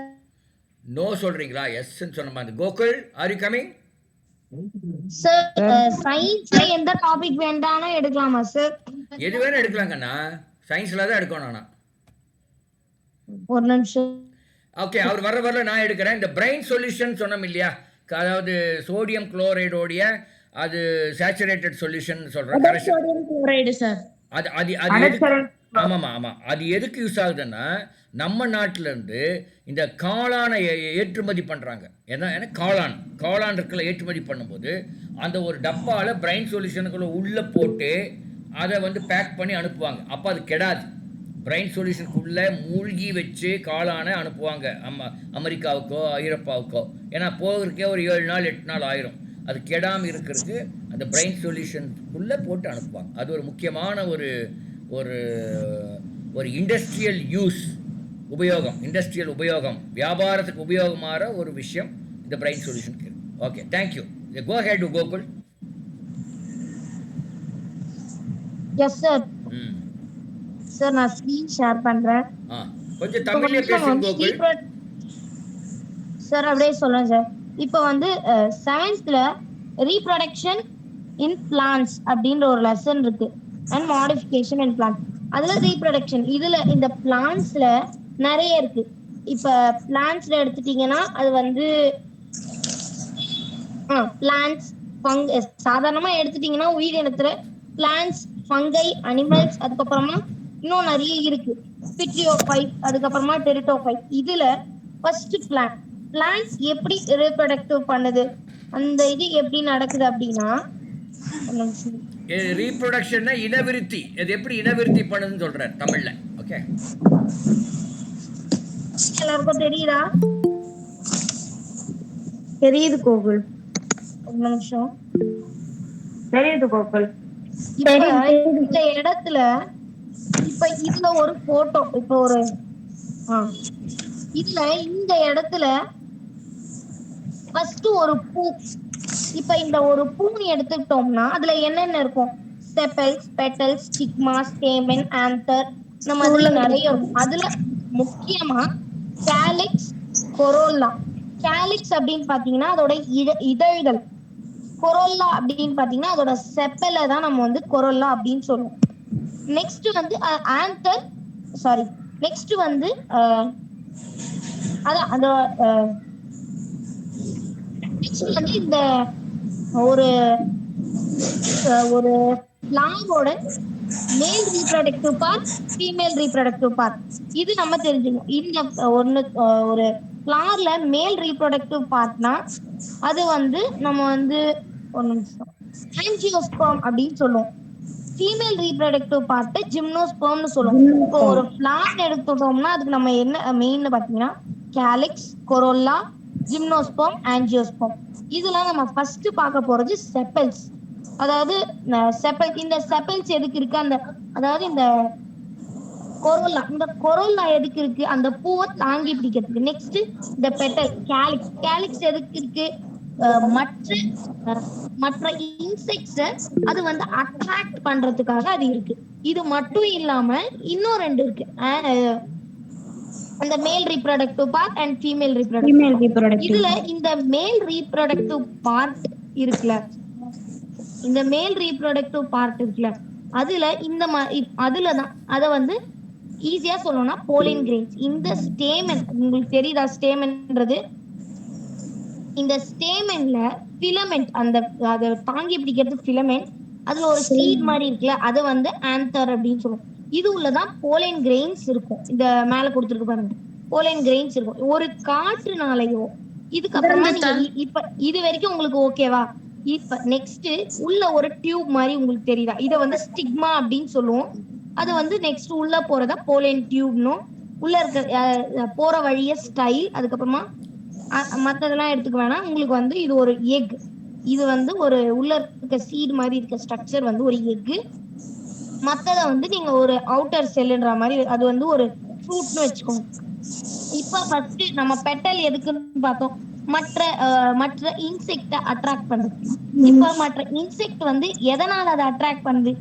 நோ சொல்றீங்களா? எஸ்ன்னு சொன்ன மாதிரி. Gokul are you coming? Sir சயின்ஸ்ல எந்த டாபிக் வேண்டாம்னு எடுக்கலாமா சார்? எது வேணும் எடுக்கலாங்கண்ணா. சயின்ஸ்ல தான் எடுக்கணும். நான் ஒரு நிமிஷம். ஓகே, அவர் வரல நான் எடுக்கிறேன். இந்த பிரெயின் சொல்யூஷன் சொன்னோம் இல்லையா, அதாவது சோடியம் குளோரைடோடைய அது சேச்சுரேட்டட் சொல்யூஷன் சொல்றேன். Sodium chloride sir. ஆமாம் அது எதுக்கு யூஸ் ஆகுதுன்னா, நம்ம நாட்டில இருந்து இந்த காளானை ஏற்றுமதி பண்றாங்க. ஏன்னா காளான் இருக்குல்ல, ஏற்றுமதி பண்ணும்போது அந்த ஒரு டப்பாவில் பிரெயின் சொல்யூஷனுக்குள்ள உள்ள போட்டு அதை வந்து பேக் பண்ணி அனுப்புவாங்க. அப்போ அது கெடாது. பிரெயின் சொல்யூஷனுக்குள்ளே மூழ்கி வச்சு காளானை அனுப்புவாங்க அமெரிக்காவுக்கோ ஐரோப்பாவுக்கோ. ஏன்னா போகிறதுக்கே ஒரு 7 நாள் 8 நாள் ஆயிரும். அது கெடாமல் இருக்கிறதுக்கு அந்த பிரெயின் சொல்யூஷனுக்குள்ளே போட்டு அனுப்புவாங்க. அது ஒரு முக்கியமான ஒரு ஒரு ஒரு இண்டஸ்ட்ரியல் உபயோகம், வியாபாரத்துக்கு உபயோகமான ஒரு விஷயம் இந்த பிரெயின் சொல்யூஷனுக்கு. Okay, thank you. Go head Gokul. Yes sir. Sir நான் ஸ்க்ரீன் ஷேர் பண்றேன். கொஞ்சம் தமிழ்ல பேசுங்க கோகுல். சார் அப்படியே சொல்றேன் சார். இப்போ வந்து 7th ரீப்ரொடக்ஷன் இன் பிளான்ட்ஸ் அப்படின்ற ஒரு லெசன் இருக்கு. And modification in plants. அதுல ரீப்ரொடக்ஷன், இதுல இந்த பிளான்ட்ஸ்ல நிறைய இருக்கு. இப்ப பிளான்ட்ஸ்ல எடுத்துட்டீங்கன்னா அது வந்து பிளான்ட்ஸ், ஃபங்கஸ். சாதாரணமா எடுத்துட்டீங்கன்னா உயிரினத்துல பிளான்ட்ஸ், ஃபங்கை, அனிமல்ஸ், அதுக்கப்புறமா இன்னும் நிறைய இருக்கு. பிட்ரியோஃபைட், அதுக்கப்புறமா டெரிட்டோஃபைட். இதுல ஃபர்ஸ்ட் பிளான்ட்ஸ் எப்படி ரீப்ரொடக்டிவ் பண்ணுது, அந்த இது எப்படி நடக்குது அப்படின்னா, ரீப்ரொடக்ஷன்னா இனவிருத்தி. அது எப்படி இனவிருத்தி பண்ணுதுன்னு சொல்றேன் தமிழ்ல. ஓகே, எல்லாருக்கும் தெரியுதா? தெரியுது கோகுல். ஒரு நிமிஷம். தெரியுது கோகுல். இந்த இடத்துல இப்ப இதுல ஒரு போட்டோ, இப்ப ஒரு இதுல இந்த இடத்துல ஃபர்ஸ்ட் ஒரு பூ. இப்ப இந்த ஒரு பூன்னு எடுத்துக்கிட்டோம்னா அதுல என்னென்ன இருக்கும்? Chappals, petals, stigma, stamen, anther, இந்த மாதிரி நிறைய இருக்கும். அதுல முக்கியமா கேலிக்ஸ், கொரோல்லா. கேலிக்ஸ் அப்படின்னு பாத்தீங்கன்னா அதோட இதழ்கள். கொரோல்லா அப்படின்னு பாத்தீங்கன்னா அதோட செப்பலை தான் நம்ம வந்து கொரோல்லா அப்படின்னு சொல்லுவோம். நெக்ஸ்ட் வந்து ஆந்தர், சாரி, நெக்ஸ்ட் வந்து அதான் அந்த நெக்ஸ்ட் வந்து இந்த ஒரு ஒரு பிளாங்கோட male reproductive part, female reproductive part, இது நம்ம தெரிஞ்சுக்கணும். இந்த ஒரு ஃபிளார்ல மேல் ரீப்ரொடக்டிவ் பார்ட்னா அது வந்து நம்ம வந்து ஒரு நிமிஷம் ஆஞ்சியோஸ்பெர்ம் அப்படின்னு சொல்லுவோம். ஃபீமேல் ரீப்ரொடக்டிவ் பார்ட் ஜிம்னோஸ்பெர்ம்னு சொல்லுவோம். இப்போ ஒரு ஃபிளார் எடுத்துட்டோம்னா அதுக்கு நம்ம என்ன மெயின் பாத்தீங்கன்னா கேலிக்ஸ், கொரோல்லா, ஜிம்னோஸ்பெர்ம், ஆஞ்சியோஸ்பெர்ம். இதெல்லாம் நம்ம ஃபர்ஸ்ட் பார்க்க போறது செப்பல்ஸ். அதாவது செப்பல், இந்த செப்பல்ஸ் எதுக்கு இருக்கு, அந்த அதாவது இந்த கொரோல்லா எதுக்கு இருக்கு, அந்த பூவை தாங்கி பிடிக்கிறதுக்கு. நெக்ஸ்ட் இந்த பெட்டல் கேலிக்ஸ், கேலிக்ஸ் எதுக்கு இருக்கு, மற்ற மற்ற இன்செக்ட்ஸ அது வந்து அட்ராக்ட் பண்றதுக்காக அது இருக்கு. இது மட்டும் இல்லாம இன்னும் ரெண்டு இருக்கு, அந்த மேல் reproductive part and female reproductive. இதுல இந்த மேல் ரீப்ரொடக்டிவ் பார்ட் இருக்குல்ல, இந்த மேல் ரீப்ரொடக்டிவ் பார்ட் இருக்குல்ல, அதுல இந்த அதுலதான் அத வந்து ஈஸியா சொல்லணும்னா போலின் கிரெயின்ஸ். இந்த ஸ்டேமன் உங்களுக்கு தெரியுதா, ஸ்டேமன்ன்றது இந்த ஸ்டேமன்ல ஃபிலமெண்ட், அந்த அதை தாங்கி பிடிக்கிறது ஃபிலமெண்ட், அதுல ஒரு சீட் மாதிரி இருக்குல்ல, அது வந்து ஆந்தர் அப்படின்னு சொல்லுவோம். இது உள்ளதான் போலின் கிரெயின்ஸ் இருக்கும். இந்த மேல கொடுத்துருக்கு பாருங்க, போலின் கிரெயின்ஸ் இருக்கும். ஒரு காற்றுனாலையோ இதுக்கப்புறமா நீங்க இப்ப இது வரைக்கும் உங்களுக்கு ஓகேவா? இப்ப நெக்ஸ்ட் உள்ள ஒரு டியூப் மாதிரி உங்களுக்கு தெரியுதா, இத வந்து ஸ்டிக்மா அப்படின்னு சொல்லுவோம். அது வந்து நெக்ஸ்ட் உள்ள போறதா போலின் டியூப்னும், உள்ள இருக்க போற வழிய ஸ்டைல், அதுக்கப்புறமா மத்ததெல்லாம் எடுத்துக்க வேணாம். உங்களுக்கு வந்து இது ஒரு எக், இது வந்து ஒரு உள்ள இருக்க சீட் மாதிரி இருக்க ஸ்ட்ரக்சர் வந்து ஒரு எக். மத்தத வந்து நீங்க ஒரு அவுட்டர் செல்லுன்ற மாதிரி அது வந்து ஒரு ஃப்ரூட்னு வச்சுக்கோங்க. இப்ப ஃபர்ஸ்ட் நம்ம பெட்டல் எதுக்குன்னு பார்த்தோம், மற்ற இன்செக்ட அட்ராக்ட் பண்றது. இப்ப மற்ற இன்செக்ட் வந்து எதனால அதை அட்ராக்ட் பண்ணுது,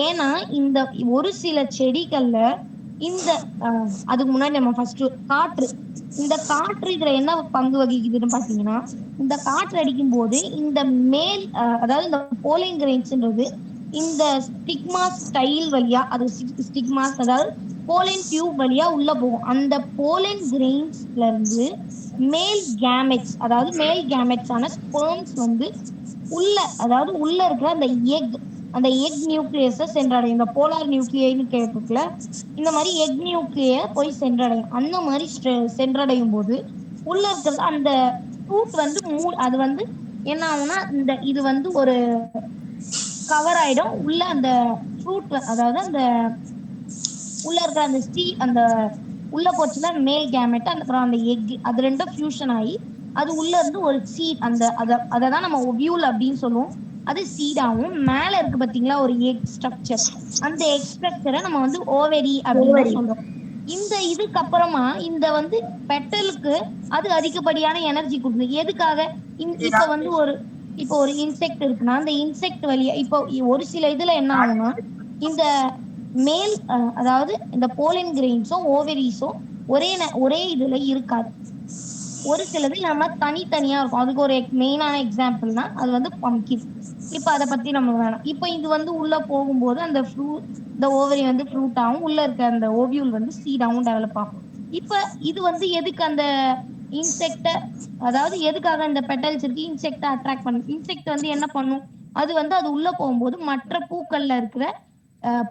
ஏன்னா இந்த ஒரு சில செடிகள்ல இந்த அதுக்கு முன்னாடி நம்ம ஃபர்ஸ்ட் காற்று, இந்த காற்று இதுல என்ன பங்கு வகிக்குதுன்னு பாத்தீங்கன்னா, இந்த காற்று அடிக்கும் போது இந்த மேல் அதாவது இந்த போலின் கிரெயின்ஸ்ன்றது இந்த ஸ்டிக்மா ஸ்டைல் வழியா, அது ஸ்டிக்மாஸ் அதாவது போலின் டியூப் வழியா உள்ள போகும். அந்த போலின் கிரெயின்ஸ்ல இருந்து மேல் கேமெட்ஸ், அதாவது மேல் கேமெட்ஸ் ஆன ஸ்பெர்ம்ஸ் வந்து உள்ள, அதாவது உள்ள இருக்கிற அந்த எக், அந்த எக் நியூக்ளியஸ சென்றடையும். இந்த போலார் நியூக்ளியைன்னு கேட்டிருக்குல, இந்த மாதிரி எக் நியூக்ளிய போய் சென்றடையும். அந்த மாதிரி சென்றடையும் போது உள்ள இருக்கிறது அந்த ஃப்ரூட் வந்து அது வந்து என்ன ஆகும்னா, இந்த இது வந்து ஒரு கவர் ஆயிடும். உள்ள அந்த ஃப்ரூட், அதாவது அந்த உள்ள இருக்கிற அந்த அந்த உள்ள போச்சுன்னா மேல் கேமெட், அப்புறம் அந்த எக், அது ரெண்டும் ஃபியூஷன் ஆகி அது உள்ள இருந்து ஒரு சீட், அந்த அதை தான் நம்ம ஒவியூல் அப்படின்னு சொல்லுவோம். அது சீடாவும் மேல இருக்கு பாத்தீங்களா ஒரு எக் ஸ்ட்ரக்சர், அந்த எக் ஸ்ட்ரக்சரை நம்ம வந்து ஓவரி அப்படின்னு சொல்றோம். இந்த இதுக்கு அப்புறமா இந்த வந்து பெட்டலுக்கு அது அதிகப்படியான எனர்ஜி கொடுக்குது. எதுக்காக, இப்ப வந்து இப்போ ஒரு இன்செக்ட் இருக்குன்னா அந்த இன்செக்ட் வழியா இப்போ ஒரு சில இதுல என்ன ஆகும்னா, இந்த மேல் அதாவது இந்த போலின் கிரெயின்ஸும் ஓவரிஸும் ஒரே இதுல இருக்காது. ஒரு சிலது நம்ம தனித்தனியா இருக்கும். அதுக்கு ஒரு மெயினான எக்ஸாம்பிள்னா அது வந்து பம்கின். இப்ப அதை பத்தி நம்ம வேணாம். இப்ப இது வந்து உள்ள போகும்போது அந்த இந்த ஓவரி வந்து ஃப்ரூட் ஆகும், உள்ள இருக்க அந்த ஓவியூல் வந்து சீடாவும் டெவலப் ஆகும். இப்ப இது வந்து எதுக்கு அந்த இன்செக்ட, அதாவது எதுக்காக இந்த பெட்டல்ஸ் இருக்கு, இன்செக்ட அட்ராக்ட் பண்ணும். இன்செக்ட் வந்து என்ன பண்ணும், அது வந்து அது உள்ள போகும்போது மற்ற பூக்கள்ல இருக்கிற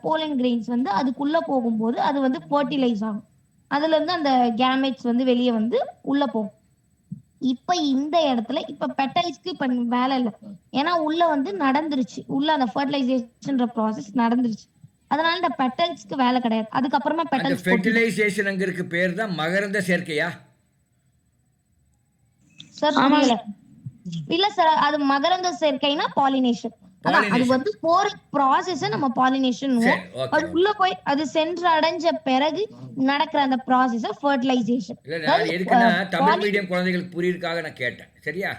போலன் கிரெயின்ஸ் வந்து அதுக்குள்ள போகும்போது அது வந்து ஃபர்டிலைஸ் ஆகும். அதுல இருந்து அந்த கேமெட்ஸ் வந்து வெளியே வந்து உள்ள போகும். இப்ப இந்த இடத்துல இப்ப பெட்டல்ஸ்க்கு இப்ப வேலை இல்லை, ஏன்னா உள்ள வந்து நடந்துருச்சு, உள்ள அந்த ஃபர்டிலைசேஷன் ப்ராசஸ் நடந்துருச்சு. அதனால இந்த பெட்டல்ஸ்க்கு வேலை கிடையாது. அதுக்கப்புறமா பெட்டல்ஸ் ஃபெர்டிலைசேஷன் அங்க இருக்கு, பேர் தான் மகரந்த சேர்க்கையா சார்? இல்ல சார், அது மகரந்த சேர்க்கைனா பாலினேஷன். அது வந்து போற ப்ராசஸ் நம்ம பாலினேஷன். அது உள்ள போய் அது சென்று அடைஞ்ச பிறகு நடக்கிற அந்த ப்ராசஸ் ஃபர்டிலைசேஷன். இல்ல, நான் எதுக்குன்னா தமிழ் மீடியம் குழந்தைகளுக்கு புரியுறதுக்காக நான் கேட்டேன். சரியா?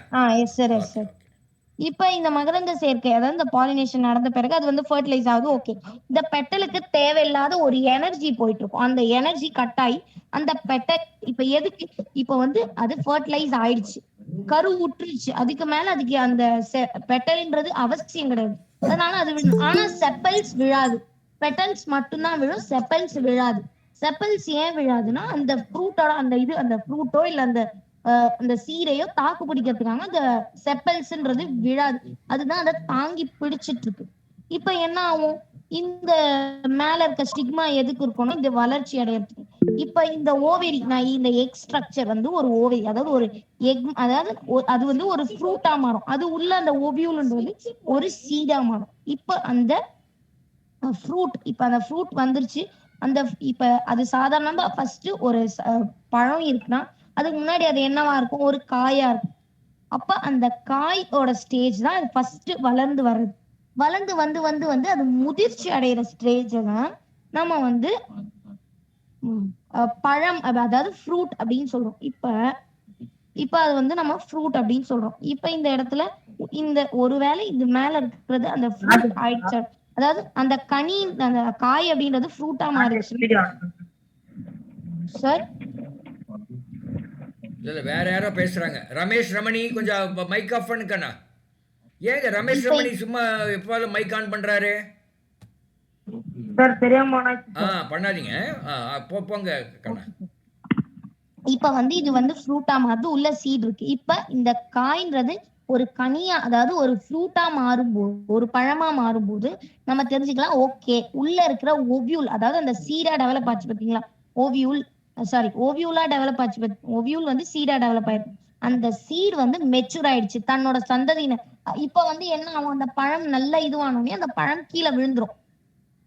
Yes sir, yes sir. இப்ப இந்த மகரந்த சேர்க்கை அதாவது இந்த பாலினேஷன் நடந்த பிறகு அது வந்து ஃபர்டிலைஸ் ஆகுது. ஓகே, இந்த பெட்டலுக்கு தேவையில்லாத ஒரு எனர்ஜி போயிட்டு இருக்கும். அந்த எனர்ஜி கட் ஆகி அந்த பெட்டல் இப்ப எதுக்கு இப்ப வந்து அது ஃபர்டிலைஸ் ஆயிடுச்சு, கரு உற்றுச்சு, அதுக்கு மேல அதுக்கு அந்த பெட்டல்ன்றது அவசியம் கிடையாது. அதனால அது விழும். ஆனா செப்பல்ஸ் விழாது. பெட்டல்ஸ் மட்டும்தான் விழும், செப்பல்ஸ் விழாது. செப்பல்ஸ் ஏன் விழாதுன்னா அந்த ஃப்ரூட்டோட அந்த இது அந்த ஃப்ரூட்டோ இல்ல அந்த அந்த சீரையோ தாக்கு பிடிக்கிறதுக்காக அந்த செப்பல்ஸ்ன்றது விழாது. அதுதான் அதை தாங்கி பிடிச்சிட்டு இருக்கு. இப்ப என்ன ஆகும், இந்த மேல இருக்க ஸ்டிக்மா எதுக்கு இருக்கணும், இந்த வளர்ச்சி அடையறதுக்கு. இப்ப இந்த ஓவேரி நான் இந்த எக் ஸ்ட்ரக்சர் வந்து ஒரு ஓவேரி அதாவது ஒரு எக் அதாவது அது வந்து ஒரு ஃப்ரூட்டா மாறும். அது உள்ள அந்த ஓவியூல்ன்றது ஒரு சீடா மாறும். இப்ப அந்த ஃப்ரூட் இப்ப அந்த ஃப்ரூட் வந்துருச்சு. அந்த இப்ப அது சாதாரணமா ஃபர்ஸ்ட் ஒரு பழம் இருக்குன்னா அதுக்கு முன்னாடி அது என்னவா இருக்கும், ஒரு காயா இருக்கும். அப்ப அந்த காயோட ஸ்டேஜ் தான் அது ஃபர்ஸ்ட் வளர்ந்து வர்றது. வளர்ந்து வந்து வந்து வந்து அது முதிர்ச்சி அடைகிற ஸ்டேஜ் தான் நம்ம வந்து பழம் அதாவது ஃப்ரூட் அப்படின்னு சொல்றோம். இப்ப இப்ப அது வந்து நம்ம ஃப்ரூட் அப்படின்னு சொல்றோம். இப்ப இந்த இடத்துல இந்த ஒருவேளை இது மேல இருக்கிறது அந்த ஃப்ரூட் ஆயிடுச்சு, அதாவது அந்த கனி அந்த காய் அப்படின்றது ஃப்ரூட்டா மாறிடுச்சு சார். இல்ல வேற யாரோ பேசுறாங்க. ரமேஷ் ரமணி கொஞ்சம் மைக் ஆஃப் பண்ணுக்கண்ணா. ஏங்க ரமேஷ் இப்ப ரமணி சும்மா எப்போதும் மைக் ஆன் பண்றாரு? சார் தெரியாம பண்ணாதீங்க. போங்க கண்ணா. இப்ப வந்து இது வந்து ஃப்ரூட்டா மாறுது, உள்ள சீட் இருக்கு. இப்ப இந்த காய்ன்றது ஒரு கனியா அதாவது ஒரு ஃப்ரூட்டா மாறும்போது ஒரு பழமா மாறும்போது நம்ம தெரிஞ்சுக்கலாம், ஓகே உள்ள இருக்கிற ஓவியூல் அதாவது அந்த சீடா டெவலப் ஆச்சு பாத்தீங்களா, ஓவியூல் சாரி ஓவியூலா டெவலப் ஆச்சு, ஓவியூல் வந்து சீடா டெவலப் ஆயிருக்கு. அந்த சீட் வந்து மெச்சூர் ஆயிடுச்சு தன்னோட சந்ததியினர். இப்ப வந்து என்ன ஆகும், அந்த பழம் நல்ல இதுவானோடனே அந்த பழம் கீழே விழுந்துரும்.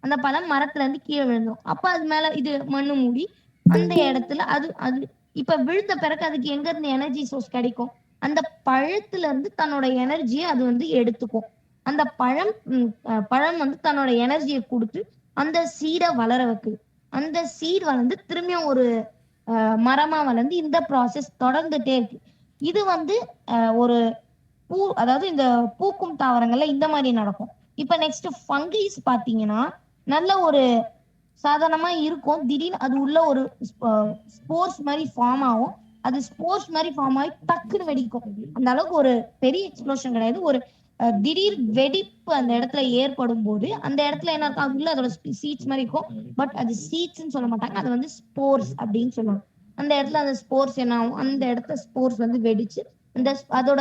அந்த பழம் மரத்துல இருந்து கீழே விழுந்துரும். அப்ப அது மேல இது மண்ணு மூடி அந்த இடத்துல அது அது இப்ப விழுந்த பிறகு அதுக்கு எங்க இருந்து எனர்ஜி சோர்ஸ் கிடைக்கும், அந்த பழத்துல இருந்து தன்னோட எனர்ஜியை அது வந்து எடுத்துக்கும். அந்த பழம் வந்து தன்னோட எனர்ஜியை கொடுத்து அந்த சீடை வளர வைக்குது. அந்த சீட் வளர்ந்து திரும்பியும் ஒரு மரமா வளர்ந்து இந்த ப்ராசஸ் தொடர்ந்துட்டே இருக்கு. இது வந்து ஒரு பூ அதாவது இந்த பூக்கும் தாவரங்கள்ல இந்த மாதிரி நடக்கும். இப்ப நெக்ஸ்ட் ஃபங்கைஸ் பாத்தீங்கன்னா நல்ல ஒரு சாதாரணமா இருக்கும், திடீர்னு அது உள்ள ஒரு ஸ்போர்ஸ் மாதிரி ஃபார்ம் ஆகும். அது ஸ்போர்ஸ் மாதிரி ஃபார்ம் ஆகி டக்குன்னு வெடிக்கும். அந்த அளவுக்கு ஒரு பெரிய எக்ஸ்ப்ளோஷன் கிடையாது, ஒரு திடீர் வெடிப்பு அந்த இடத்துல ஏற்படும் போது அந்த இடத்துல என்ன இருக்கும், அது உள்ள அதோட சீட்ஸ் மாதிரி இருக்கும். பட் அது சீட்ஸ்ன்னு சொல்ல மாட்டாங்க, அது வந்து ஸ்போர்ஸ் அப்படின்னு சொல்லுவாங்க. அந்த இடத்துல அந்த ஸ்போர்ஸ் என்ன ஆகும், அந்த இடத்துல ஸ்போர்ஸ் வந்து வெடிச்சு அந்த அதோட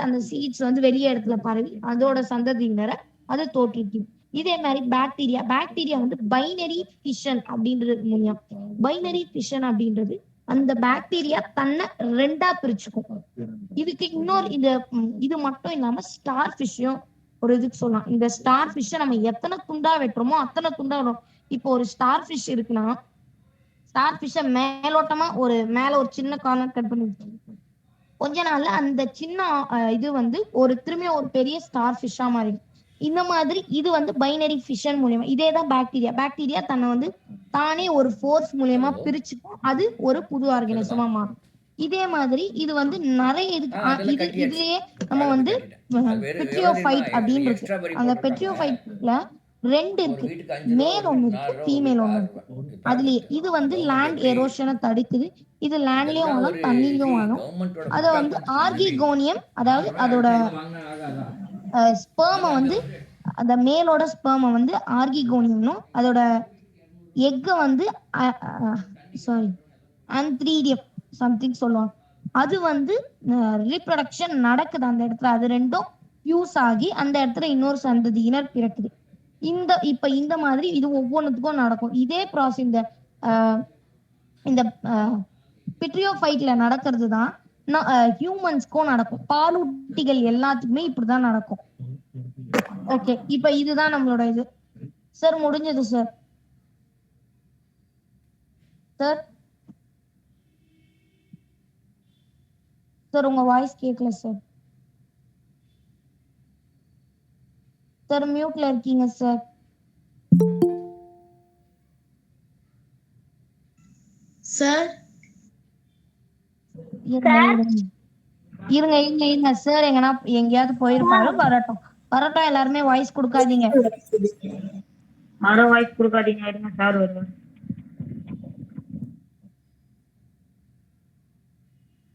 அந்த சீட்ஸ் வந்து வெளியே இடத்துல பரவி அதோட சந்ததியினரை அது தோற்றுவிக்கும். இதே மாதிரி பாக்டீரியா வந்து பைனரி ஃபிஷன் அப்படின்றது மூலியம். பைனரி ஃபிஷன் அப்படின்றது அந்த பாக்டீரியா தன்னை ரெண்டா பிரிச்சுக்கும். இதுக்கு இன்னொரு இது மட்டும் இல்லாம ஸ்டார் ஃபிஷ்ஷும் ஒரு இதுக்கு சொல்லலாம். இந்த ஸ்டார் ஃபிஷ்ஷை நம்ம எத்தனை துண்டா வெட்டுறோமோ அத்தனை துண்டா வரும். இப்போ ஒரு ஸ்டார் ஃபிஷ் இருக்குன்னா ஸ்டார் ஃபிஷ்ஷை மேலோட்டமா மேல ஒரு சின்ன கார்னர் கட் பண்ணி கொஞ்ச நாள்ல அந்த சின்ன இது வந்து திரும்பிய ஒரு பெரிய ஸ்டார் ஃபிஷ்ஷா மாறிடும். இந்த மாதிரி இது வந்து பைனரி ஃபிஷன் மூலியமா. இதேதான் பாக்டீரியா தன்னை வந்து தானே ஒரு ஃபோர்ஸ் மூலியமா பிரிச்சுக்கும், அது ஒரு புது ஆர்கானிசமா மாறும். இதே மாதிரி இது வந்து நிறைய இதுலயே நம்ம வந்து பெட்ரியோஃபைட் அப்படின்னு இருக்கு. அந்த பெட்ரியோஃபைட்ல 2 இருக்கு, மேல் ஒண்ணு இருக்கு, ஃபீமேல் ஒண்ணு இருக்கு. அதுலயே இது வந்து லேண்ட் எரோஷனை தடுக்குது. இது லேண்ட்லயும் வாழும், தண்ணிலையும் வாழும். அதை வந்து ஆர்கிகோனியம் அதாவது அதோட ஸ்பெர்ம வந்து அந்த மேலோட ஸ்பெர்ம வந்து ஆர்கிகோனியம்னும் அதோட எக்க வந்து சாரி ஆந்த்ரீடியம் சம்திங் சொல்லுவாங்க. அது வந்து ரீப்ரொடக்ஷன் நடக்குது அந்த இடத்துல. அது ரெண்டும் ஃபியூஸ் ஆகி அந்த இடத்துல இன்னொரு சந்ததியினர் பிறக்குது. இப்ப இந்த மாதிரி இது ஒவ்வொன்றுத்துக்கும் நடக்கும். இதே ப்ராசஸ் இந்த பிட்ரியோஃபைட்ல நடக்கிறது தான் ஹியூமன்ஸ்க்கும் நடக்கும். பாலூட்டிகள் எல்லாத்துக்குமே இப்படிதான் நடக்கும். ஓகே, இப்ப இதுதான் நம்மளோட இது. சார் முடிஞ்சது சார். சார் சார் உங்க வாய்ஸ் கேட்கல சார். சார் மியூட்ல இருக்கீங்க சார். சார் இருங்க சார் எங்கேயாவது போயிருப்பாரு. வரட்டும் எல்லாருமே வாய்ஸ் கொடுக்காதீங்க. மரம் வாய்ஸ் கொடுக்காதீங்க, இருங்க சார் வருவார்.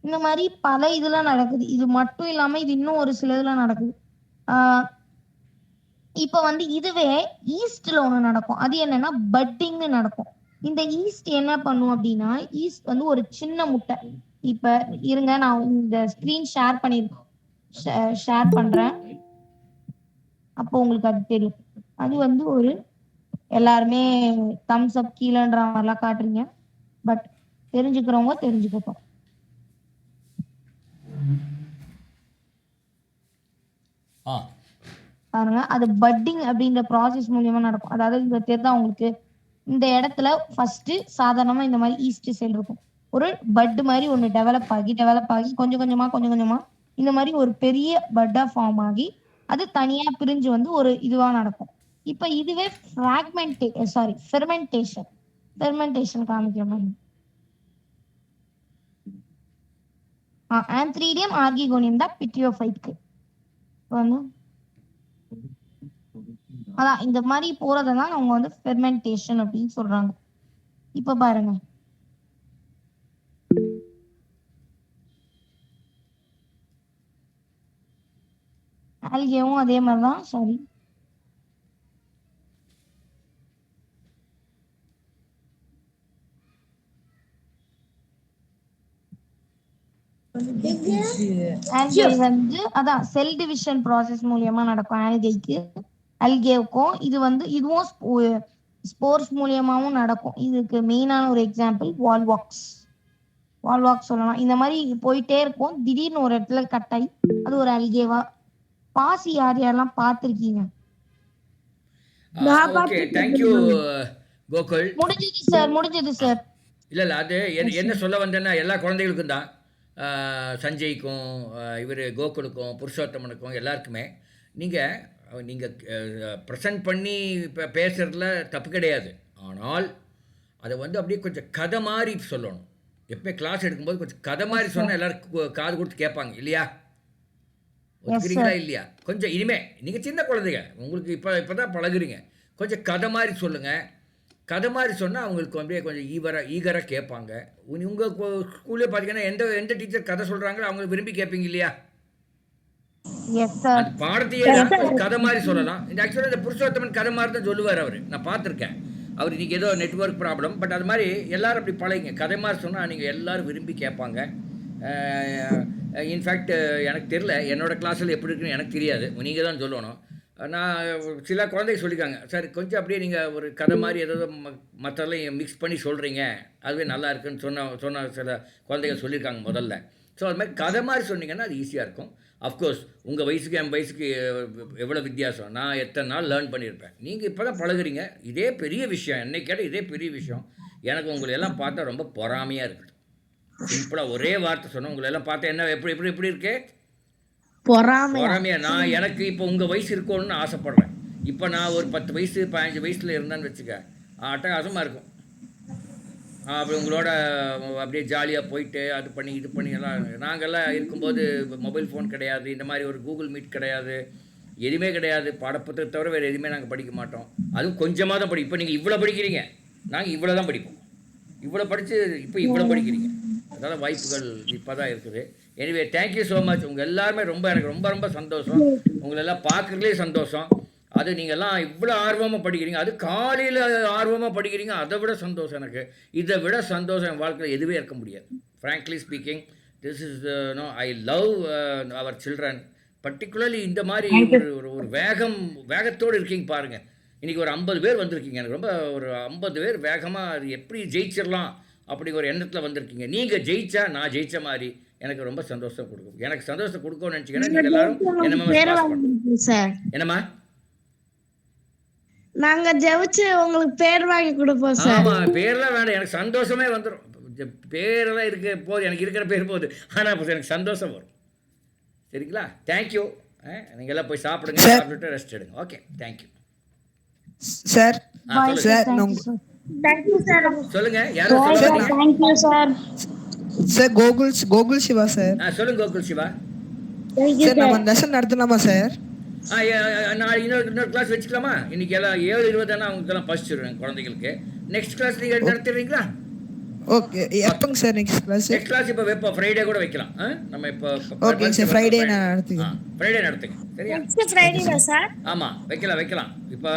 இந்த மாதிரி பல இதெல்லாம் நடக்குது. இது மட்டும் இல்லாம இது இன்னும் ஒரு சில இதெல்லாம் நடக்குது. ஆஹ் இப்ப வந்து இதுவே ஈஸ்ட்ல ஒண்ணு நடக்கும். அது என்னன்னா பட்டிங்னு நடக்கும். இந்த ஈஸ்ட் என்ன பண்ணும் அப்படின்னா, ஈஸ்ட் வந்து ஒரு சின்ன முட்டை. இப்ப இருங்க, நான் இந்த ஸ்கிரீன் ஷேர் பண்றேன். அப்போ உங்களுக்கு அது தெரியும். அது வந்து ஒரு எல்லாருமே தம்ஸ் அப் கீழன்ற மாதிரிலாம் காட்டுறீங்க. பட் தெரிஞ்சுக்கிறவங்க தெரிஞ்சுக்கட்டும். பாருங்க, அது பட்டிங் அப்படின்ற ப்ராசஸ் மூலியமா நடக்கும். அதாவது இந்த தெரிதா உங்களுக்கு, இந்த இடத்துல ஃபர்ஸ்ட் சாதாரணமா இந்த மாதிரி ஈஸ்ட் செல் இருக்கும். ஒரு பட் மாதிரி ஒண்ணு டெவலப் ஆகி கொஞ்சம் கொஞ்சமா இந்த மாதிரி ஒரு பெரிய பட்டா ஃபார்ம் ஆகி அது தனியா பிரிஞ்சு வந்து ஒரு இதுவா நடக்கும். இப்ப இதுவே ஃபெர்மெண்டேஷன் காமிக்கிற மாதிரி. ஆந்த்ரீடியம் ஆர்கிகோனியம் தான் பிட்டியோஃபைட்க்கு வந்து அதான் இந்த மாதிரி போறதான் அவங்க வந்து ஃபெர்மெண்டேஷன் அப்படின்னு சொல்றாங்க. இப்ப பாருங்க, ஆல்கேவும் அதே மாதிரிதான். சாரி, ஆல்கே வந்து அதான் செல் டிவிஷன் ப்ராசஸ் மூலியமா நடக்கும். அல்கேவுக்கும் இது வந்து இதுவும் ஸ்போர்ட்ஸ் மூலியமாவும் நடக்கும். இதுக்கு மெயினான ஒரு எக்ஸாம்பிள் வால்வாக்ஸ் சொல்லலாம். இந்த மாதிரி போயிட்டே இருக்கும். திடீர்னு ஒரு இடத்துல கட் ஆகி அது ஒரு அல்கேவா. பாசி யாரெல்லாம் பார்த்திருக்கீங்க? Okay, thank you Gokul. முடிஞ்சது சார். இல்லை அது என்ன சொல்ல வந்தேன்னா, எல்லா குழந்தைகளுக்கும் தான், சஞ்சய்க்கும் இவர் கோகுலுக்கும் புருஷோத்தமனுக்கும் எல்லாருக்குமே நீங்கள் ப்ரெசன்ட் பண்ணி இப்போ பேசுகிறதுல தப்பு கிடையாது. ஆனால் அதை வந்து அப்படியே கொஞ்சம் கதை மாதிரி சொல்லணும். எப்போ கிளாஸ் எடுக்கும்போது கொஞ்சம் கதை மாதிரி சொன்னால் எல்லோரும் காது கொடுத்து கேட்பாங்க இல்லையா? ஒத்துக்கிறீங்களா இல்லையா? கொஞ்சம் இனிமே நீங்கள் சின்ன குழந்தைங்க, உங்களுக்கு இப்போ தான் பழகுறீங்க. கொஞ்சம் கதை மாதிரி சொல்லுங்கள். கதை மாதிரி சொன்னால் அவங்களுக்கு அப்படியே கொஞ்சம் ஈகராக கேட்பாங்க. உங்கள் ஸ்கூல்லே பார்த்தீங்கன்னா எந்த டீச்சர் கதை சொல்கிறாங்களோ அவங்க விரும்பி கேட்பீங்க இல்லையா? பாடத்தையே ஒரு கதை மாதிரி சொல்லலாம். இந்த ஆக்சுவலாக இந்த புருஷோத்தமன் கதை மாதிரி தான் சொல்லுவார். அவர் நான் பார்த்துருக்கேன். அவர் இன்றைக்கி ஏதோ நெட்வொர்க் ப்ராப்ளம், பட் அது மாதிரி எல்லோரும் அப்படி பழகிங்க. கதை மாதிரி சொன்னால் நீங்கள் எல்லோரும் விரும்பி கேட்பாங்க. இன்ஃபேக்ட் எனக்கு தெரில, என்னோடய கிளாஸில் எப்படி இருக்குன்னு எனக்கு தெரியாது, நீங்கள் தான் சொல்லணும். நான் சில குழந்தைங்க சொல்லியிருக்காங்க, சார் கொஞ்சம் அப்படியே நீங்கள் ஒரு கதை மாதிரி ஏதாவது மற்றெல்லாம் மிக்ஸ் பண்ணி சொல்கிறீங்க, அதுவே நல்லா இருக்குன்னு சொன்ன சில குழந்தைங்க சொல்லியிருக்காங்க முதல்ல. ஸோ அது மாதிரி கதை மாதிரி சொன்னீங்கன்னா அது ஈஸியாக இருக்கும். அஃப்கோர்ஸ் உங்கள் வயசுக்கு என் வயசுக்கு எவ்வளோ வித்தியாசம். நான் எத்தனை நாள் லேர்ன் பண்ணியிருப்பேன். நீங்கள் இப்போ தான் பழகுறீங்க. இதே பெரிய விஷயம். என்னை கேட்டால் இதே பெரிய விஷயம். எனக்கு உங்களை எல்லாம் பார்த்தா ரொம்ப பொறாமையாக இருக்குது. சிம்பிளாக ஒரே வார்த்தை சொன்னேன். உங்களை எல்லாம் பார்த்தா என்ன எப்படி இருக்கே? பொறாமையா. நான் எனக்கு இப்போ உங்கள் வயசு இருக்கணும்னு ஆசைப்பட்றேன். இப்போ நான் ஒரு 10 வயசு 15 வயசில் இருந்தேன்னு வச்சுக்க, அட்டகாசமாக இருக்கும். அப்படி உங்களோட அப்படியே ஜாலியாக போயிட்டு அது பண்ணி இது பண்ணி எல்லாம். நாங்கள்லாம் இருக்கும்போது மொபைல் ஃபோன் கிடையாது, இந்த மாதிரி ஒரு கூகுள் மீட் கிடையாது, எதுவுமே கிடையாது. பாடப்புத்தகத்தை தவிர வேறு எதுவுமே நாங்கள் படிக்க மாட்டோம். அதுவும் கொஞ்சமாக தான் இப்போ நீங்கள் இவ்வளோ படிக்கிறீங்க, நாங்கள் இவ்வளோ தான் படிப்போம். இவ்வளோ படித்து இப்போ இவ்வளோ படிக்கிறீங்க. அதனால் வாய்ப்புகள் இப்போ தான் இருக்குது. Anyway thank you so much. உங்கள் எல்லாருமே எனக்கு ரொம்ப ரொம்ப சந்தோஷம். உங்களெல்லாம் பார்க்குறதுலே சந்தோஷம். அது நீங்கள்லாம் இவ்வளோ ஆர்வமாக படிக்கிறீங்க, அது காலையில் ஆர்வமாக படிக்கிறீங்க, அதை விட சந்தோஷம் எனக்கு. இதை விட சந்தோஷம் என் வாழ்க்கையில் எதுவே இருக்க முடியாது. Frankly speaking, this is I love our children. Particularly இந்த மாதிரி ஒரு வேகத்தோடு இருக்கீங்க பாருங்கள். இன்றைக்கி ஒரு 50 பேர் வந்திருக்கீங்க. எனக்கு ரொம்ப ஒரு 50 பேர் வேகமாக அது எப்படி ஜெயிச்சிடலாம் அப்படி ஒரு எண்ணத்தில் வந்திருக்கீங்க. நீங்கள் ஜெயிச்சா நான் ஜெயித்த மாதிரி எனக்கு ரொம்ப சந்தோஷம் கொடுக்கும். எனக்கு சந்தோஷம் கொடுக்கும்னு நினச்சிங்கன்னா நீங்கள் எல்லாரும் என்னம்மா நாங்க ஜெயிச்சு உங்களுக்கு பேர் வாங்கி கொடுப்போம் சார். ஆமா, பேர்லாம் வேண்டாம், எனக்கு சந்தோஷமே வந்துடும். பேரெல்லாம் இருக்க போது, எனக்கு இருக்கிற பேர் போகுது. ஆனால் இப்போ எனக்கு சந்தோஷம் வரும். சரிங்களா? தேங்க்யூ. நீங்கள் எல்லாம் போய் சாப்பிடுங்க, சாப்பிட்டுட்டு ரெஸ்ட் எடுங்க. Okay, thank you sir. சொல்லுங்க. யாரும் சொல்லுங்க. Sir sir Gokul Siva sir. சொல்லுங்க கோகுல் சிவா. சார் நம்ம லெசன் நடத்தலாமா சார்? நான் இன்னொரு கிளாஸ் வச்சுக்கலாமா? இன்னைக்கு எல்லாம் 7:20 அவங்களுக்கெல்லாம் பசிச்சிடுவேன் குழந்தைங்களுக்கு. நெக்ஸ்ட் கிளாஸ் நீங்கள் நடத்துறீங்களா? ஓகே. எப்போங்க sir next class? Next class இப்போ வைப்போம், ஃப்ரைடே கூட வைக்கலாம். நம்ம இப்போ ஓகே சார், ஃப்ரைடே நான் நடத்துகிறேன். ஃப்ரைடே நடத்துங்க, சரியா? Next Friday sir. ஆமாம், வைக்கலாம். இப்போ